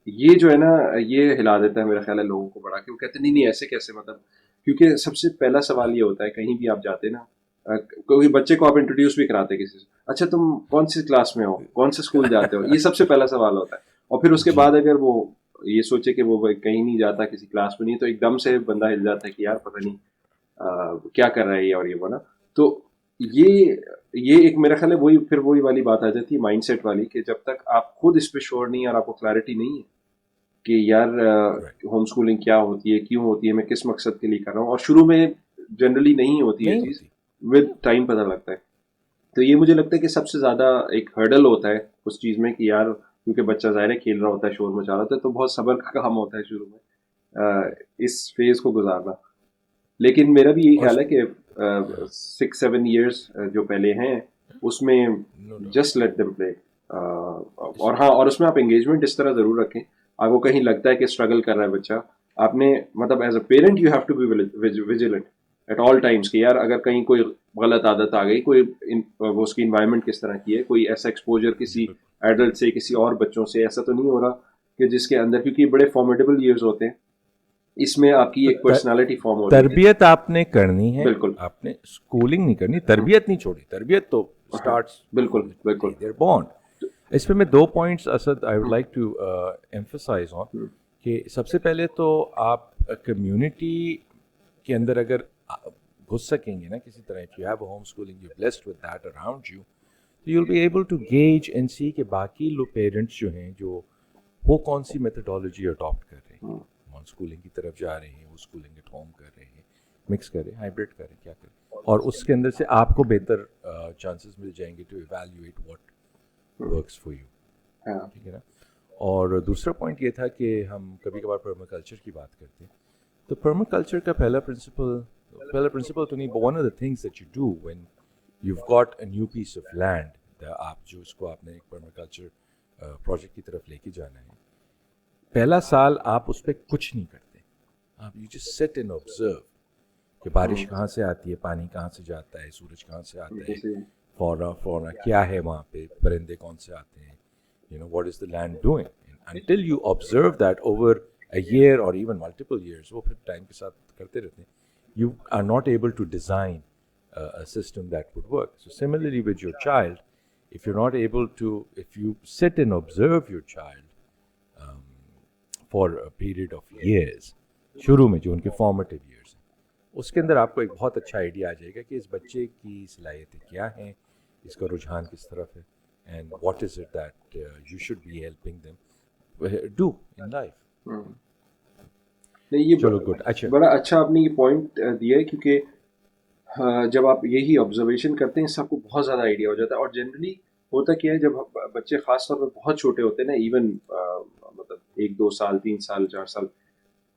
یہ جو ہے نا یہ ہلا دیتا ہے میرا خیال ہے لوگوں کو بڑا, کہ وہ کہتے ہیں نہیں ایسے کیسے, مطلب کیونکہ سب سے پہلا سوال یہ ہوتا ہے کہیں بھی آپ جاتے نا, کوئی بچے کو آپ انٹروڈیوس بھی کراتے کسی سے, اچھا تم کون سی کلاس میں ہو, کون سے اسکول جاتے ہو, یہ سب سے پہلا سوال ہوتا ہے. اور پھر اس کے بعد اگر وہ یہ سوچے کہ وہ کہیں نہیں جاتا, کسی کلاس میں نہیں, تو ایک دم سے بندہ ہل جاتا ہے کہ یار پتہ نہیں کیا کر رہا ہے یہ اور یہ وہ نا. تو یہ ایک میرا خیال ہے وہی والی بات آ جاتی ہے مائنڈ سیٹ والی, کہ جب تک آپ خود اس پہ شور نہیں اور آپ کو کلیئرٹی نہیں ہے کہ یار ہوم اسکولنگ کیا ہوتی ہے, کیوں ہوتی ہے, میں کس مقصد کے لیے کر رہا ہوں, اور شروع میں جنرلی نہیں ہوتی ہے چیز, ود ٹائم پتہ لگتا ہے. تو یہ مجھے لگتا ہے کہ سب سے زیادہ ایک ہرڈل ہوتا ہے اس چیز میں, کہ یار کیونکہ بچہ ظاہر ہے کھیل رہا ہوتا ہے, شور مچا رہا ہوتا ہے, تو بہت صبر کا کام ہوتا ہے شروع میں اس فیز کو گزارنا. لیکن میرا بھی یہی خیال ہے کہ 6-7 years جو پہلے ہیں اس میں جسٹ لیٹ دیم پلے, اور ہاں, اور اس میں آپ انگیجمنٹ اس طرح ضرور رکھیں, آپ کو کہیں لگتا ہے کہ اسٹرگل کر رہا ہے بچہ, آپ نے مطلب as a parent you have to be vigilant at all times, کہ یار اگر کہیں کوئی غلط عادت آ گئی, کوئی وہ اس کی انوائرمنٹ کس طرح کی ہے, کوئی ایسا ایکسپوجر کسی ایڈلٹ سے, کسی اور بچوں سے ایسا تو نہیں ہو رہا کہ جس کے اندر, کیونکہ یہ بڑے فارمیڈیبل ایئرز ہوتے ہیں, اس میں آپ کی ایک پرسنالٹی فارم ہو رہی ہے. تربیت آپ نے کرنی ہے, بالکل, آپ نے اسکولنگ نہیں کرنی, تربیت نہیں چھوڑی, تربیت تو اسٹارٹس بالکل بالکل. دیر بورن. اس پہ میں 2 points Asad I would like to emphasise on, کہ سب سے پہلے تو آپ کمیونٹی کے اندر اگر گھس سکیں گے نا کسی طرح, if you have a homeschooling, you're blessed with that around you, so you'll be able to gauge and see کہ باقی لوگ پیرنٹس جو ہیں جو وہ کون سی میتھڈالوجی اڈاپٹ کر رہے ہیں, ہون اسکولنگ کی طرف جا رہے ہیں, وہ اسکولنگ ایٹ ہوم کر رہے ہیں, مکس کریں, ہائبرڈ کریں, کیا کریں, اور اس کے اندر سے آپ کو بہتر چانسز مل جائیں گے to evaluate what works for you, ٹھیک ہے نا. اور دوسرا پوائنٹ یہ تھا کہ ہم کبھی کبھار پرماکلچر کی بات کرتے ہیں, تو پرماکلچر کا پہلا پرنسپل تو نہیں, one of the things that you do when you got a new piece of land, آپ جو اس کو آپ نے ایک پرماکلچر پروجیکٹ کی طرف لے کے جانا ہے, پہلا سال آپ اس پہ کچھ نہیں کرتے, آپ یو جسٹ سٹ اینڈ آبزرو کہ بارش کہاں سے آتی ہے, پانی کہاں سے جاتا ہے, سورج کہاں سے آتا ہے, فورا کیا ہے وہاں پہ, پرندے کون سے آتے ہیں, you know, what is the land doing, and until you observe that over a year or even multiple years, وہ پھر ٹائم کے ساتھ کرتے رہتے ہیں, you are not able to design a system that would work. So similarly with your child, if you're not able to, if you sit and observe your child for a period of years, شروع میں جو ان کے formative years ہیں, اس کے اندر آپ کو ایک بہت اچھا آئیڈیا آ جائے گا کہ اس بچے کی صلاحیتیں کیا ہیں, اس کا رجحان کس طرف ہے, and what is it that you should be helping them do in life. نہیں, یہ چلو گڈ, اچھا بڑا اچھا آپ نے یہ پوائنٹ دیا ہے, کیونکہ جب آپ یہی آبزرویشن کرتے ہیں اس سے آپ کو بہت زیادہ آئیڈیا ہو جاتا ہے. اور جنرلی ہوتا کیا ہے, جب بچے خاص طور پہ بہت چھوٹے ہوتے ہیں نا, ایون مطلب 1-2 سال 3 سال 4 سال,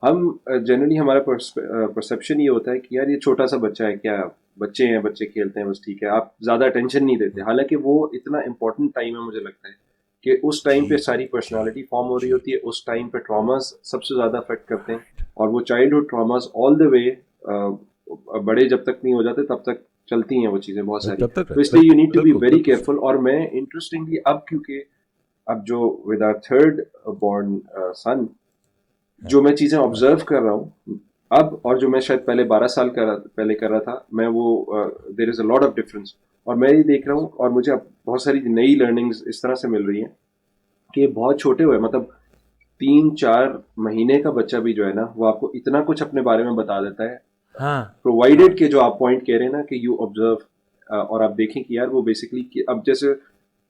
ہم جنرلی ہمارا پرسیپشن یہ ہوتا ہے کہ یار یہ چھوٹا سا بچہ ہے, کیا بچے ہیں, بچے کھیلتے ہیں بس, ٹھیک ہے, آپ زیادہ اٹینشن نہیں دیتے. حالانکہ وہ اتنا امپورٹنٹ ٹائم ہے مجھے لگتا ہے, کہ اس ٹائم پہ ساری پرسنالٹی فارم ہو رہی ہوتی ہے, اس ٹائم پہ ٹراماز سب سے زیادہ افیکٹ کرتے ہیں, اور وہ چائلڈہڈ ٹراماز آل دا وے بڑے جب تک نہیں ہو جاتے تب تک چلتی ہیں وہ چیزیں بہت ساری. تو اس لیے you need to be very careful. اور میں انٹرسٹنگلی اب, کیونکہ اب جو with our third born son, جو میں چیزیں آبزرو کر رہا ہوں اب, اور جو میں شاید پہلے 12 سال پہلے کر رہا تھا, میں وہ دیر is a lot of difference. اور میں یہ دیکھ رہا ہوں, اور مجھے اب بہت ساری نئی لرننگز اس طرح سے مل رہی ہیں کہ بہت چھوٹے ہوئے, مطلب 3-4 مہینے کا بچہ بھی جو ہے نا, وہ آپ کو اتنا کچھ اپنے بارے میں بتا دیتا ہے, پرووائڈیڈ کہ جو آپ پوائنٹ کہہ رہے ہیں نا کہ یو آبزرو, اور آپ دیکھیں کہ یار وہ بیسکلی اب جیسے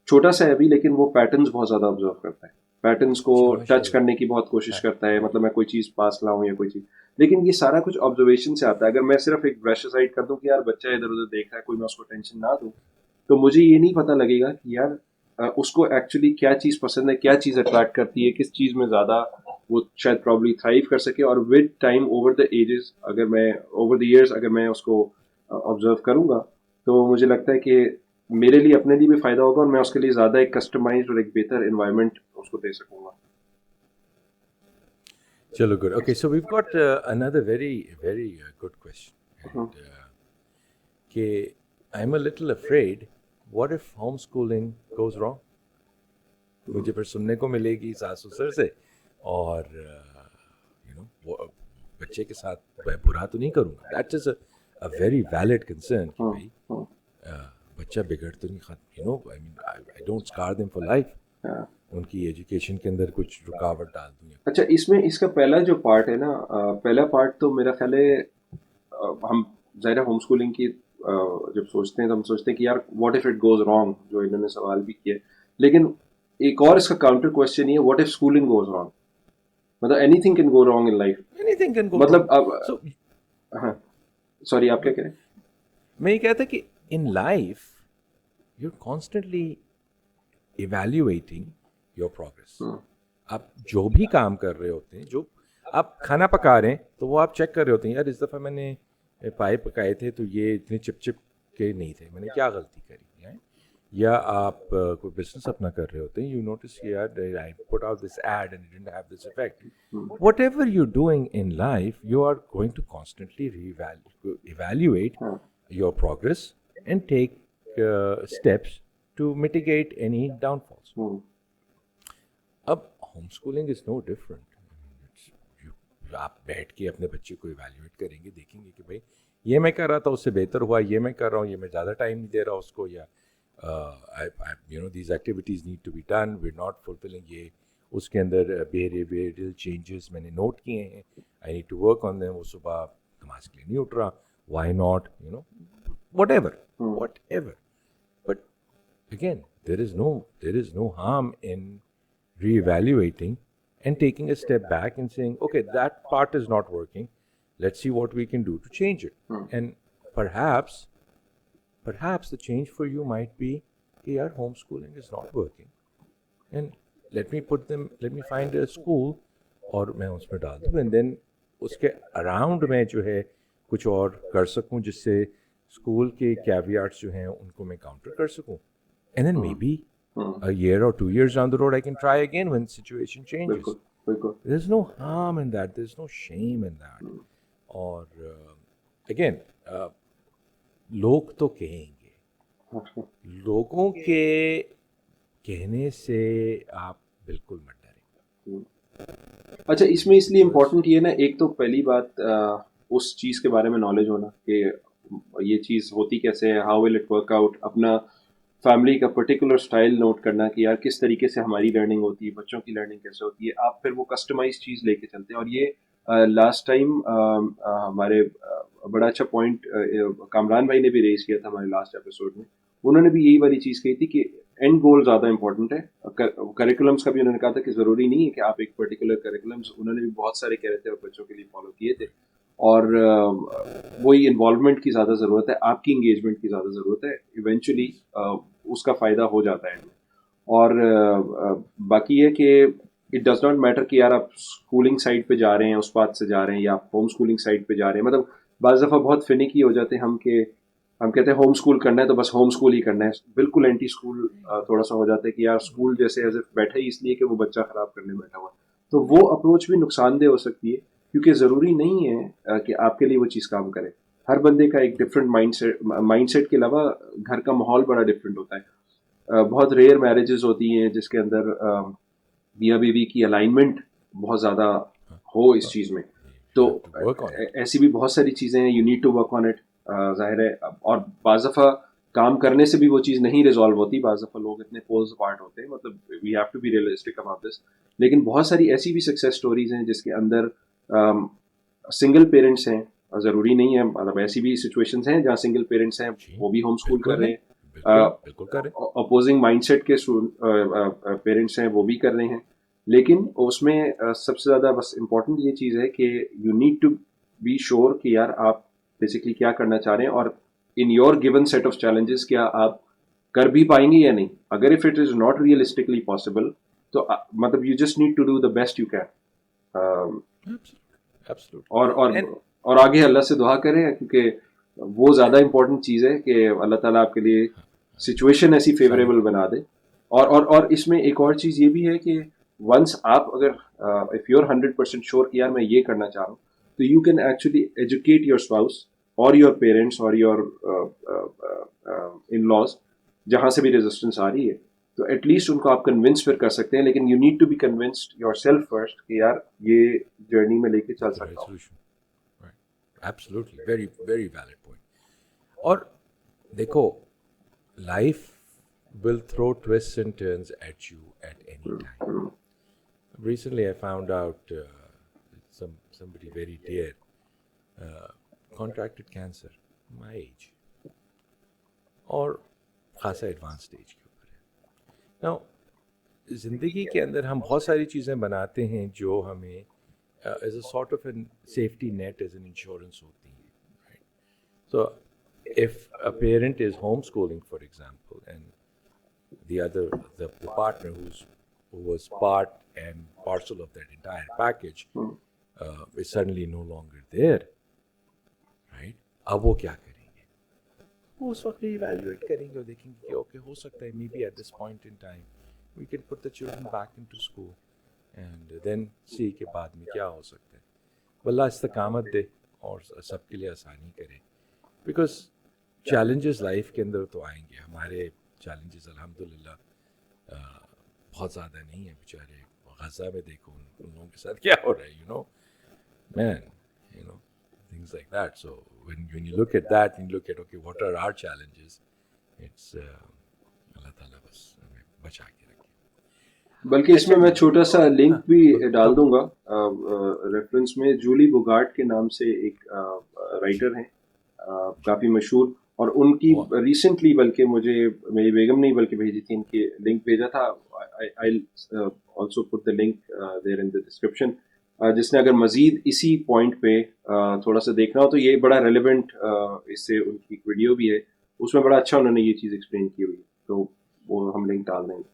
چھوٹا سا ہے ابھی, لیکن وہ پیٹرنز بہت زیادہ آبزرو کرتا ہے. پیٹرنس کو ٹچ کرنے کی بہت کوشش کرتا ہے, مطلب میں کوئی چیز پاس لاؤں یا کوئی چیز. لیکن یہ سارا کچھ آبزرویشن سے آتا ہے. اگر میں صرف ایک برش سائڈ کر دوں کہ یار بچہ ادھر ادھر دیکھ رہا ہے, کوئی میں اس کو ٹینشن نہ دوں, تو مجھے یہ نہیں پتہ لگے گا کہ یار اس کو ایکچولی کیا چیز پسند ہے, کیا چیز اٹریکٹ کرتی ہے, کس چیز میں زیادہ وہ شاید پرابلی تھرائیو کر سکے. اور with time over the ages, اگر میں اوور دا ایئرس اگر میں اس کو آبزرو کروں گا, تو مجھے لگتا ہے کہ میرے لیے اپنے لیے بھی فائدہ ہوگا, اور میں اس کے لیے زیادہ ایک کسٹمائزڈ اور ایک بہتر انوائرمنٹ اس کو دے سکوں گا. چلو good. Okay, so we've got another very very good question. کہ I'm a little afraid, what if homeschooling goes wrong? مجھے پھر سننے کو ملے گی ساس سسر سے, اور بچے کے ساتھ میں برا تو نہیں کروں گا. That is a very valid concern کہ بھائی بچہ بگڑ تو نہیں ختم, I mean I don't scar them for life. ان کی ایجوکیشن کے اندر کچھ رکاوٹ ڈال دوں. اچھا, اس میں اس کا پہلا جو پارٹ ہے نا, پہلا پارٹ تو میرا خیال ہے, ہم ظاہر ہوم اسکولنگ کی جب سوچتے ہیں تو ہم سوچتے ہیں کہ یار what if it goes wrong, جو انہوں نے سوال بھی کیا. لیکن ایک اور اس کا کاؤنٹر کوشچن یہ ہے, what if schooling goes wrong. مطلب anything can go wrong in life. مطلب اب ہاں, سوری آپ کیا کہہ رہے ہیں؟ میں یہ کہتا کہ in life you are constantly evaluating your progress. آپ جو بھی کام کر رہے ہوتے ہیں, جو آپ کھانا پکا رہے ہیں تو وہ آپ چیک کر رہے ہوتے ہیں, یار اس دفعہ میں نے پائے پکائے تھے تو یہ اتنے چپ چپ کے نہیں تھے, میں نے کیا غلطی کری. یا آپ کوئی بزنس اپنا کر رہے ہوتے ہیں, یو نوٹس کہ یار I put out this ad and it didn't have this effect. Whatever you doing in life, you are going to constantly evaluate your progress and take steps to mitigate any downfalls. اب home schooling is no different. آپ بیٹھ کے اپنے بچے کو evaluate کریں گے, دیکھیں گے کہ بھائی یہ میں کر رہا تھا اس سے بہتر ہوا, یہ میں کر رہا ہوں, یہ میں زیادہ ٹائم نہیں دے رہا اس کو, یا these activities need to be done, we're not fulfilling یہ اس کے اندر behavioral changes میں نے نوٹ کیے ہیں, I need to work on them. وہ صبح نماز کے لیے نہیں اٹھ رہا, why not, whatever. But again, there is no harm in re-evaluating and taking a step back and saying, okay, that part is not working, let's see what we can do to change it. And perhaps the change for you might be, yaar, homeschooling is not working, and let me find a school اور میں اس میں ڈال دوں, and then اس کے around میں جو ہے کچھ اور کر سکوں جس سے اسکول کے کیویاٹس جو ہیں ان کو میں کاؤنٹر کر سکوں. And then may be a year or 2 years down the road I can try again when situation changes. There's no harm in that, there's no shame in that. اور again لوگ تو کہیں گے, لوگوں کے کہنے سے آپ بالکل مت ڈریں. اچھا, اس میں اس لیے امپورٹنٹ یہ نا, ایک تو پہلی بات اس چیز کے بارے میں نالج ہونا کہ یہ چیز ہوتی کیسے ہے, how will it work out. اپنا فیملی کا پرٹیکولر اسٹائل نوٹ کرنا کہ یار کس طریقے سے ہماری لرننگ ہوتی ہے, بچوں کی لرننگ کیسے ہوتی ہے. آپ پھر وہ کسٹمائز چیز لے کے چلتے ہیں. اور یہ لاسٹ ٹائم ہمارے بڑا اچھا پوائنٹ کامران بھائی نے بھی ریز کیا تھا ہمارے لاسٹ ایپیسوڈ میں. انہوں نے بھی یہی والی چیز کہی تھی کہ اینڈ گول زیادہ امپورٹنٹ ہے. کریکولمس کا بھی انہوں نے کہا تھا کہ ضروری نہیں ہے کہ آپ ایک پرٹیکولر کریکولمس, انہوں نے بھی بہت سارے کہہ رہے تھے اور بچوں کے لیے فالو کیے تھے. اور وہی انوالومنٹ کی زیادہ ضرورت ہے, آپ کی انگیجمنٹ کی زیادہ ضرورت ہے. ایونچولی اس کا فائدہ ہو جاتا ہے. اور باقی یہ کہ اٹ ڈز ناٹ میٹر کہ یار آپ اسکولنگ سائڈ پہ جا رہے ہیں, اس بات سے جا رہے ہیں, یا آپ ہوم اسکولنگ سائڈ پہ جا رہے ہیں. مطلب بعض دفعہ بہت فنیکی ہو جاتے ہیں ہم کہ ہم کہتے ہیں ہوم اسکول کرنا ہے تو بس ہوم اسکول ہی کرنا ہے. بالکل اینٹی اسکول تھوڑا سا ہو جاتا ہے کہ یار اسکول جیسے ایز اف بیٹھا ہی اس لیے کہ وہ بچہ خراب کرنے بیٹھا ہوا. تو وہ اپروچ بھی نقصان دہ ہو سکتی ہے, کیونکہ ضروری نہیں ہے کہ آپ کے لیے وہ چیز کام کرے. ہر بندے کا ایک ڈفرینٹ مائنڈ سیٹ کے علاوہ گھر کا ماحول بڑا ڈفرینٹ ہوتا ہے. بہت ریئر میرجز ہوتی ہیں جس کے اندر میاں بیوی کی الائنمنٹ بہت زیادہ ہو اس چیز میں. تو ایسی بھی بہت ساری چیزیں ہیں, you need to work on it. ظاہر ہے, اور بعض دفعہ کام کرنے سے بھی وہ چیز نہیں ریزالو ہوتی. بعض دفعہ لوگ اتنے پولز اپارٹ ہوتے ہیں, مطلب we have to be realistic about this. لیکن بہت ساری ایسی بھی سکسیس سٹوریز ہیں جس کے اندر سنگل پیرنٹس ہیں, ضروری نہیں ہے, مطلب ایسی بھی سچویشنز ہیں جہاں سنگل پیرنٹس ہیں, وہ بھی ہوم اسکول کر رہے ہیں. اپوزنگ مائنڈ سیٹ کے پیرنٹس ہیں, وہ بھی کر رہے ہیں. لیکن اس میں سب سے زیادہ بس امپورٹنٹ یہ چیز ہے کہ you need to be sure کہ یار آپ بیسکلی کیا کرنا چاہ رہے ہیں، اور in your given set of challenges کیا آپ کر بھی پائیں گے یا نہیں. اگر if it is not realistically possible تو مطلب you just need to do the best you can. Absolutely. اور And اور آگے اللہ سے دعا کریں، کیونکہ وہ زیادہ امپورٹنٹ چیز ہے کہ اللہ تعالیٰ آپ کے لیے سچویشن ایسی فیوریبل بنا دے. اور اس میں ایک اور چیز یہ بھی ہے کہ ونس آپ اگر اف یو آر 100% شیور کہ یار میں یہ کرنا چاہ رہا ہوں، تو you can actually educate your spouse اور یور پیرنٹس اور یور ان لاز، جہاں سے بھی ریزسٹنس آ رہی ہے تو ایٹ لیسٹ ان کو آپ کنونس پھر کر سکتے ہیں. لیکن you need to be convinced yourself first کہ یار یہ جرنی میں لے کے چل سکتا ہوں. Absolutely, very very valid point. اور دیکھو life will throw twists and turns at you at any time. Recently I found out somebody very dear contracted cancer my age اور خاصا ایڈوانس اسٹیج کے اوپر ہے. Now زندگی کے اندر ہم بہت ساری چیزیں بناتے ہیں جو ہمیں as a sort of a safety net, as an insurance ہوتی ہیں, right? So if a parent is homeschooling, for example, and the partner who was part and parcel of that entire package is suddenly no longer there, right? اب وہ کیا کریں گے؟ وہ اس وقت evaluate کریں گے اور دیکھیں گے کہ اوکے ہو سکتا ہے maybe at this point in time we can put the children back into school and then see کہ بعد میں کیا ہو سکتا ہے. واللہ استقامت دے اور سب کے لیے آسانی کرے, بیکاز چیلنجز لائف کے اندر تو آئیں گے. ہمارے چیلنجز الحمدللہ بہت زیادہ نہیں ہیں. بیچارے غزہ میں دیکھو ان لوگوں کے ساتھ کیا ہو رہا ہے, you know man, you know things like that. So when you look at that and you look at okay what are our challenges, it's اللہ تعالیٰ بس ہمیں بچا کے. بلکہ اس میں چھوٹا سا لنک بھی ڈال دوں گا ریفرنس میں. جولی بوگارٹ کے نام سے ایک رائٹر ہیں کافی مشہور, اور ان کی ریسنٹلی بلکہ مجھے میری بیگم نے بلکہ بھیجی تھی, ان کی لنک بھیجا تھا. I also put the link there in the description. جس نے اگر مزید اسی پوائنٹ پہ تھوڑا سا دیکھنا ہو تو یہ بڑا ریلیونٹ, اس سے ان کی ویڈیو بھی ہے, اس میں بڑا اچھا انہوں نے یہ چیز ایکسپلین کی ہوئی ہے, تو وہ ہم لنک ڈال دیں گے.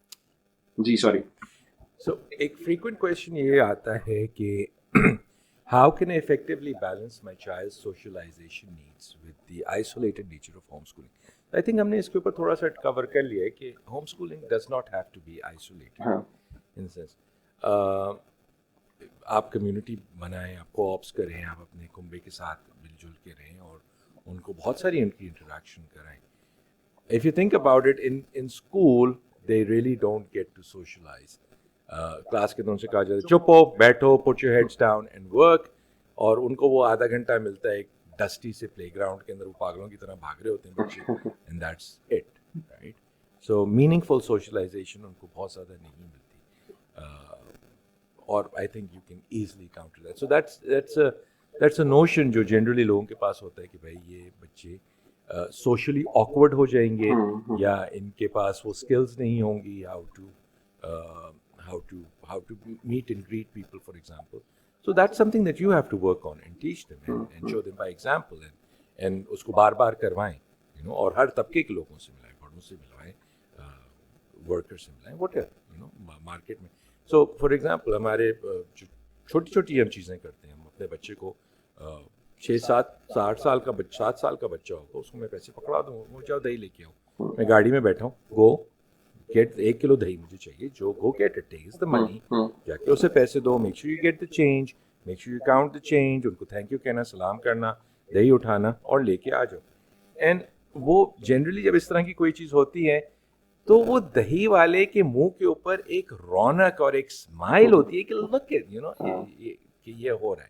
جی سوری. سو ایک فریکوینٹ کویشچن یہ آتا ہے کہ how can I effectively balance my child socialization needs with the isolated nature of home schooling. I think ہم نے اس کے اوپر تھوڑا سا کور کر لیا ہے کہ home schooling does not have to be isolated in sense. آپ کمیونٹی بنائیں, آپ کو آپس کریں, آپ اپنے کنبے کے ساتھ مل جل کے رہیں اور ان کو بہت ساری ان کی انٹریکشن کرائیں. If you think about it, in school they really don't get to socialize. Class کے دونوں سے کہا جاتا ہے چپ ہو, بیٹھو, put your heads down and work, اور ان کو وہ آدھا گھنٹہ ملتا ہے ایک ڈسٹی سے پلے گراؤنڈ کے اندر, وہ پاگلوں کی طرح بھاگ رہے ہوتے ہیں بچے, and that's it, right? So meaningful socialization ان کو بہت زیادہ نہیں ملتی, اور I think you can easily counter that. So that's a notion جو generally لوگوں کے پاس ہوتا ہے کہ بھائی یہ بچے سوشلی آکورڈ ہو جائیں گے, یا ان کے پاس وہ اسکلز نہیں ہوں گی how to meet and greet people, for example. So that's something that you have to work on and teach them and show them by example, and اس کو بار بار کروائیں, you know, اور ہر طبقے کے لوگوں سے ملائیں, بڑوں سے ملوائیں, ورکر سے ملائیں, whatever, you know, مارکیٹ میں. So for example ہمارے چھوٹی چھوٹی ہم چیزیں کرتے ہیں. ہم اپنے بچے کو 7 سال کا بچہ ہوگا, اس کو میں پیسے پکڑا دوں, وہ جاؤ دہی لے کے آؤ, میں گاڑی میں بیٹھا ہوں, گو گیٹ 1 کلو دہی مجھے چاہیے, جو گو گیٹ اٹ, ٹیک دا منی, جا کے اسے پیسے دو, make sure you get the change, make sure you count the change, ان کو تھینک یو کہنا, سلام کرنا, دہی اٹھانا اور لے کے آ جاؤ. اینڈ وہ جنرلی جب اس طرح کی کوئی چیز ہوتی ہے تو وہ دہی والے کے منہ کے اوپر ایک رونق اور ایک اسمائل ہوتی ہے کہ لک یو نو کہ یہ ہو رہا ہے.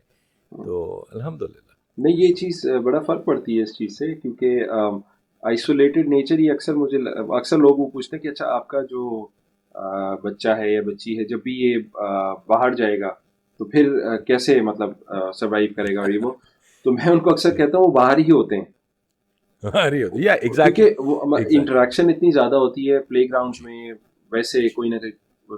تو الحمدللہ نہیں, یہ چیز بڑا فرق پڑتی ہے اس چیز سے, کیونکہ آئسولیٹڈ نیچر ہی اکثر لوگ وہ پوچھتے ہیں کہ اچھا آپ کا جو بچہ ہے یا بچی ہے, جب بھی یہ باہر جائے گا تو پھر کیسے مطلب سروائیو کرے گا, اور یہ وہ, تو میں ان کو اکثر کہتا ہوں وہ باہر ہی ہوتے ہیں, کیونکہ وہ انٹریکشن اتنی زیادہ ہوتی ہے پلے گراؤنڈ میں, ویسے کوئی نہ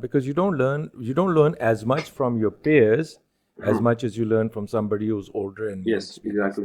Because you don't learn as much from your peers as much as you learn from somebody who's older and yes, exactly,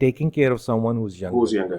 taking care of someone who's younger.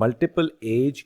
multiple age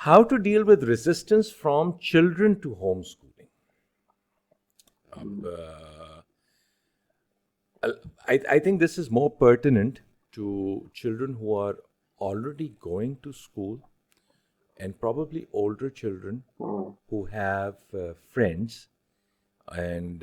how to deal with resistance from children to homeschooling? I think this is more pertinent to children who are already going to school, and probably older children who have friends, and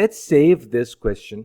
Let's save this question.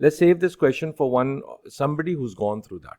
Let's save this question for somebody who's gone through that.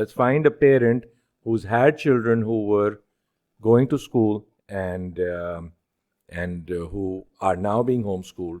Let's find a parent who's had children who were going to school and who are now being homeschooled,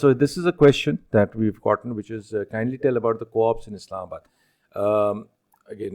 So this is a question that we've gotten, which is kindly tell about the co-ops in Islamabad. Again,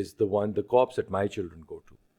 is the co-ops that my children go to.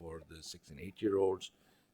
for the 6 and 8-year-olds,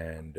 and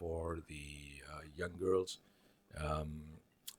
for the young girls.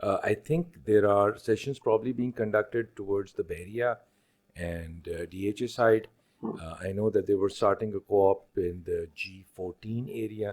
I think there are sessions probably being conducted towards the Bahria and DHA side. I know that they were starting a co-op in the G14 area,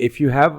If you have,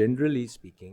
generally speaking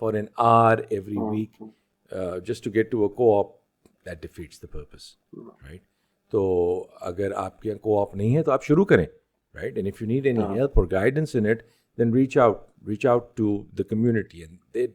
for an hour every week just to get to a co-op, that defeats the purpose, right? So agar aapke yahan co-op nahi hai to aap shuru karen, right? And if you need any help or guidance in it, then reach out to the community and they'd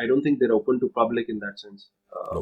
I don't think they're open to public in that sense.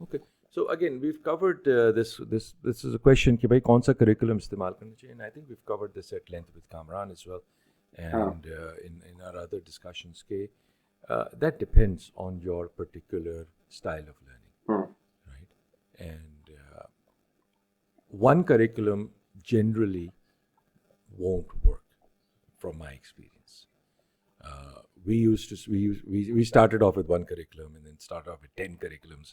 Okay. So again, we've covered this is a question کہ بھائی کون سا curriculum استعمال کرنا چاہیے, and I think we've covered this at length with Kamran as well, and in our other discussions کہ that depends on your particular style of learning, right? And one curriculum generally won't work from my experience. We started off with one curriculum and then started off with 10 curriculums.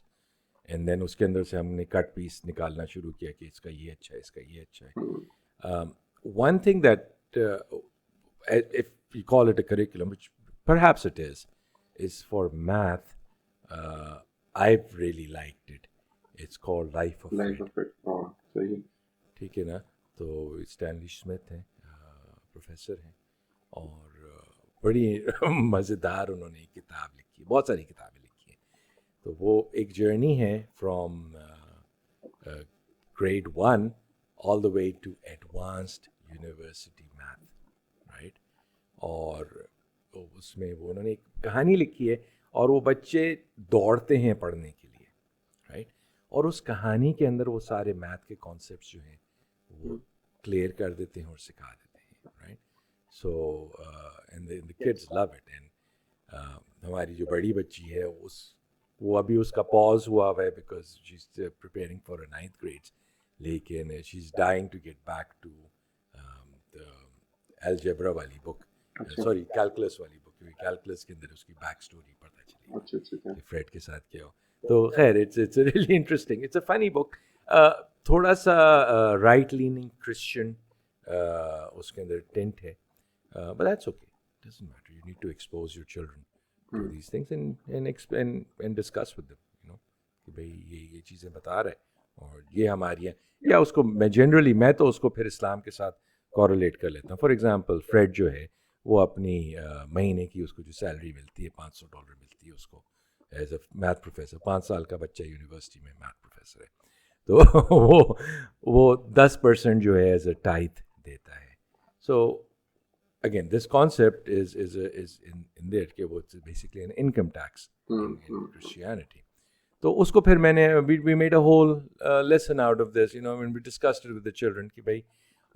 And then اس کے اندر سے ہم نے کٹ پیس نکالنا شروع کیا کہ اس کا یہ اچھا ہے, اس کا یہ اچھا ہے. One thing that if you call it a curriculum, which perhaps it is for math. I've really liked it. It's called Life of Fred. ٹھیک ہے نا, تو اسٹینلی اسمتھ ہیں, پروفیسر ہیں, اور بڑی مزیدار انہوں نے کتاب لکھی, بہت ساری کتابیں لکھی. تو وہ ایک جرنی ہے from grade 1 all the way to advanced university math, right? اور اس میں وہ انہوں نے ایک کہانی لکھی ہے, اور وہ بچے دوڑتے ہیں پڑھنے کے لیے, رائٹ, اور اس کہانی کے اندر وہ سارے میتھ کے کانسیپٹس جو ہیں وہ کلیئر کر دیتے ہیں اور سکھا دیتے ہیں, right. So and the kids love it. And ہماری جو بڑی بچی ہے وہ ابھی اس کا پاز ہوا ہوا ہے because she is preparing for 9th grade, لیکن she is dying to get back to algebra والی بک, سوری کیلکولس والی بک, کیونکہ کیلکولس کے اندر اس کی بیک اسٹوری پتہ چلی کہ فریڈ کے ساتھ کیا ہو. تو خیر it's really interesting, it's a funny book, تھوڑا سا رائٹ لیننگ کرسچن اس کے اندر ٹینٹ ہے, but that's okay, doesn't matter, you need to expose your children to these things and discuss with them, you know, کہ بھائی یہ چیزیں بتا رہے اور یہ ہماری ہیں, یا اس کو میں تو اس کو پھر اسلام کے ساتھ کورلیٹ کر لیتا ہوں. فار ایگزامپل فریڈ جو ہے وہ اپنی مہینے کی اس کو جو سیلری ملتی ہے $500 ملتی ہے اس کو ایز اے میتھ پروفیسر. 5 سال کا بچہ یونیورسٹی میں میتھ پروفیسر ہے, تو وہ 10% جو ہے ایز اے ٹائتھ دیتا ہے. سو again, this concept is in there کہ وہ basically an income tax in Christianity. تو اس کو پھر میں نے we made a whole lesson out of this, you know, when we discussed it with the children کہ بھائی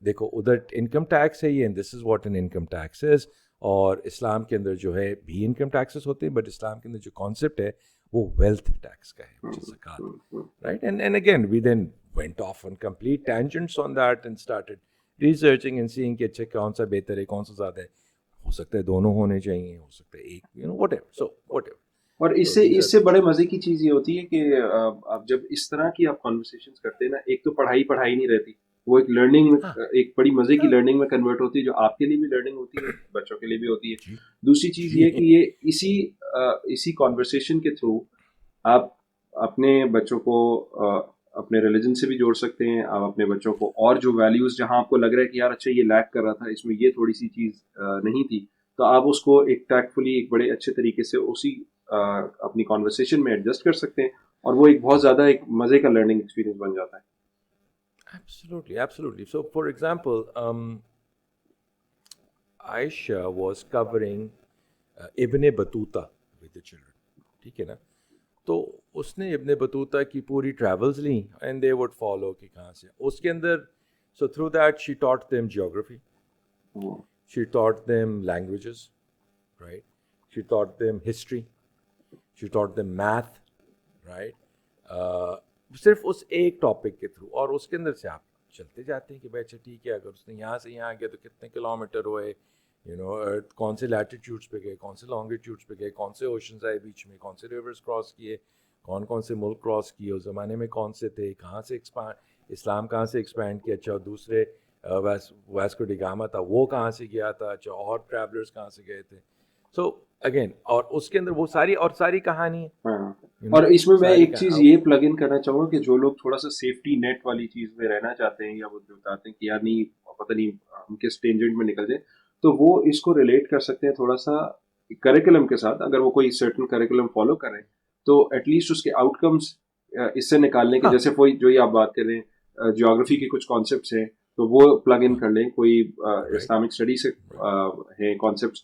دیکھو ادھر انکم ٹیکس ہے یہ, and this is what an income tax is. اور اسلام کے اندر جو ہے بھی انکم ٹیکسز ہوتے ہیں, بٹ اسلام کے اندر جو کانسیپٹ ہے وہ ویلتھ ٹیکس کا ہے, which is zakat, right? And again we then went off on complete tangents on that and started researching and saying کہ اچھا کون سا بہتر ہے, کون سا زیادہ ہے, ہو سکتا ہے دونوں ہونے چاہیے, ہو سکتا ہے ایک, you know whatever. So whatever. اور اس سے بڑے مزے کی چیز یہ ہوتی ہے کہ آپ جب اس طرح کی آپ کانورسیشنز کرتے ہیں نا, ایک تو پڑھائی نہیں رہتی, وہ ایک لرننگ میں ایک بڑی مزے کی لرننگ میں کنورٹ ہوتی ہے, جو آپ کے لیے بھی لرننگ ہوتی ہے, بچوں کے لیے بھی ہوتی ہے. دوسری چیز یہ کہ یہ اسی کانورسیشن کے تھرو آپ اپنے بچوں کو اپنے ریلیجن سے بھی جوڑ سکتے ہیں, آپ اپنے بچوں کو اور جو ویلیوز جہاں آپ کو لگ رہا ہے کہ یار اچھا یہ لیک کر رہا تھا, اس میں یہ تھوڑی سی چیز نہیں تھی, تو آپ اس کو ایک ٹیکٹفلی ایک بڑے اچھے طریقے سے اسی اپنی کانورسیشن میں ایڈجسٹ کر سکتے ہیں, اور وہ ایک بہت زیادہ ایک مزے کا لرننگ ایکسپیرینس بن جاتا ہے. Absolutely, absolutely. So for example, Aisha was covering Ibn Battuta with the children, ٹھیک ہے نا, تو اس نے ابن بطوطہ کی پوری ٹریولز لیں اینڈ دے وڈ فالو کہ کہاں سے اس کے اندر. So through that she taught them geography, she taught them languages, right, she taught them history, she taught them math, right, صرف اس ایک ٹاپک کے تھرو. اور اس کے اندر سے آپ چلتے جاتے ہیں کہ بھائی اچھا ٹھیک ہے, اگر اس نے یہاں سے یہاں گیا تو کتنے کلومیٹر ہوئے, یو نو, کون سے لیٹیٹیوڈس پہ گئے, کون سے لانگیٹیوڈس پہ گئے, کون سے اوشنز آئے بیچ میں, کون سے ریورس کراس کیے, کون سے ملک کراس کیے, اس زمانے میں کون سے تھے, کہاں سے اسلام کہاں سے ایکسپینڈ کیا, اچھا دوسرے واسکو ڈی گاما تھا وہ کہاں سے گیا تھا, اچھا اور ٹریولرز کہاں سے گئے تھے. سو اگین, اور اس کے اندر وہ ساری کہانی ہے. اور اس میں ایک چیز یہ پلگ ان کرنا چاہوں گا کہ جو لوگ تھوڑا سا سیفٹی نیٹ والی چیز میں رہنا چاہتے ہیں, یا وہ جو چاہتے ہیں کہ یار نہیں پتہ نہیں ہم کس ٹینجنٹ میں نکل جائیں, تو وہ اس کو ریلیٹ کر سکتے ہیں تھوڑا سا کریکولم کے ساتھ. اگر وہ کوئی سرٹن کریکولم فالو کریں تو ایٹ لیسٹ اس کے آؤٹ کمس اس سے نکالنے کے, جیسے کوئی جو آپ بات کر رہے ہیں جیوگرافی کے کچھ کانسیپٹس ہیں تو وہ پلگ ان کر لیں, کوئی اسلامک اسٹڈی سے ہیں concepts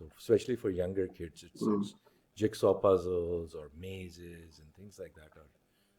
so especially for younger kids, it's jigsaw puzzles or mazes and things like that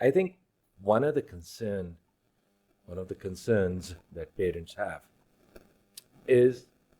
I think one of the concerns that parents have is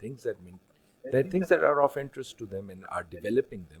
things that are of interest to them and are developing them,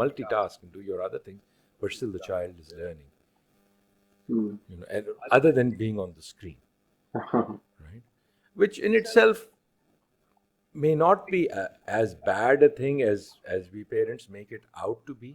multitask and do your other things, but still the child is learning, and other than being on the screen, right? Which in itself may not be as bad a thing as we parents make it out to be.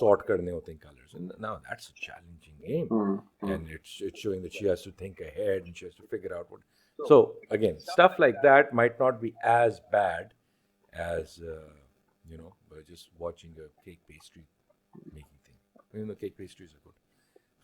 sort karne hote hain colors. And now that's a challenging game. And it's showing that she has to think ahead and she has to figure out what. So again, stuff like that might not be as bad as just watching a cake pastry making thing. You know, cake pastries are good.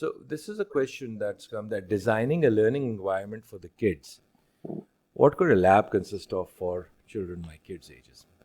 So this is a question that's come, that designing a learning environment for the kids. What could a lab consist of for children my kids' ages?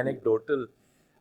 anecdotal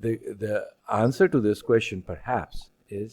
the answer to this question perhaps is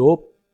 2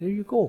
There you go.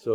So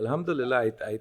alhamdulillah, I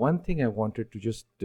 one thing I wanted to just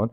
on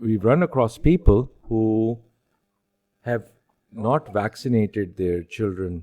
we've run across people who have not vaccinated their children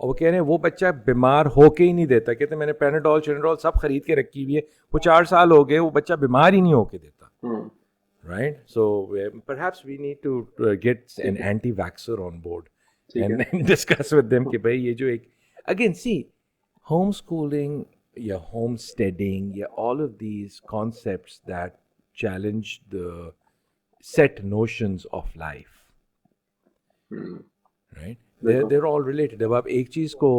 اور وہ کہہ رہے ہیں وہ بچہ بیمار ہو کے ہی نہیں دیتا, کہتے میں نے پیناڈول چیناڈول سب خرید کے رکھی ہوئی ہے, وہ 4 سال ہو گئے وہ بچہ بیمار ہی نہیں ہو کے دیتا. Right? So perhaps we need to get an anti-vaxxer on board and discuss with them کہ بھائی یہ جو ایک again see homeschooling یا homesteading یا all of these concepts that challenge the set notions of life, right? They're all related. جب آپ ایک چیز کو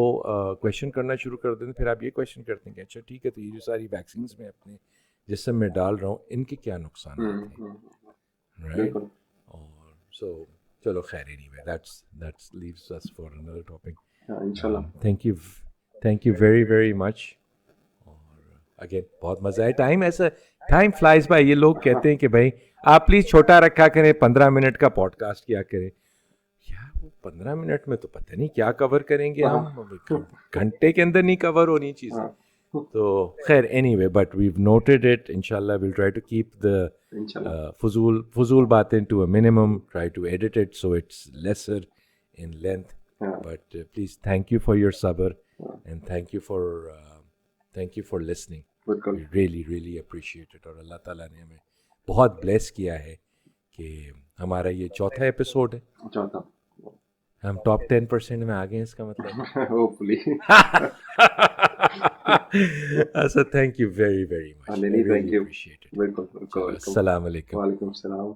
کویشچن کرنا شروع کر دیں پھر آپ یہ کویشچن کرتے ہیں کہ اچھا ٹھیک ہے تو یہ جو ساری ویکسینس میں اپنے جسم میں ڈال رہا ہوں ان کے کیا نقصانات ہیں, رائٹ؟ اور سو چلو خیر anyway that's leaves us for another topic. Thank you very very much. اور اگین بہت مزہ ہے. Time flies by. یہ لوگ کہتے ہیں کہ بھائی آپ پلیز چھوٹا رکھا کریں, 15 منٹ کا پوڈ کاسٹ کیا کریں. یار وہ 15 منٹ میں تو پتہ نہیں کیا کور کریں گے ہم, گھنٹے کے اندر نہیں کور ہونی چیزیں. تو خیر anyway but we've noted it. inshallah we'll try to keep the فضول باتیں to a minimum, try to edit it so it's lesser in length. But please thank you for your sabr and thank you for listening. We really really appreciate it. اور اللہ تعالیٰ نے ہمیں بہت bless کیا ہے کہ ہمارا یہ چوتھا ایپیسوڈ ہے. ہم ٹاپ 10% میں آ گئے ہیں اس کا مطلب. Hopefully. So thank you very very much. Thank you. Appreciate it. بالکل. السلام علیکم. وعلیکم السلام.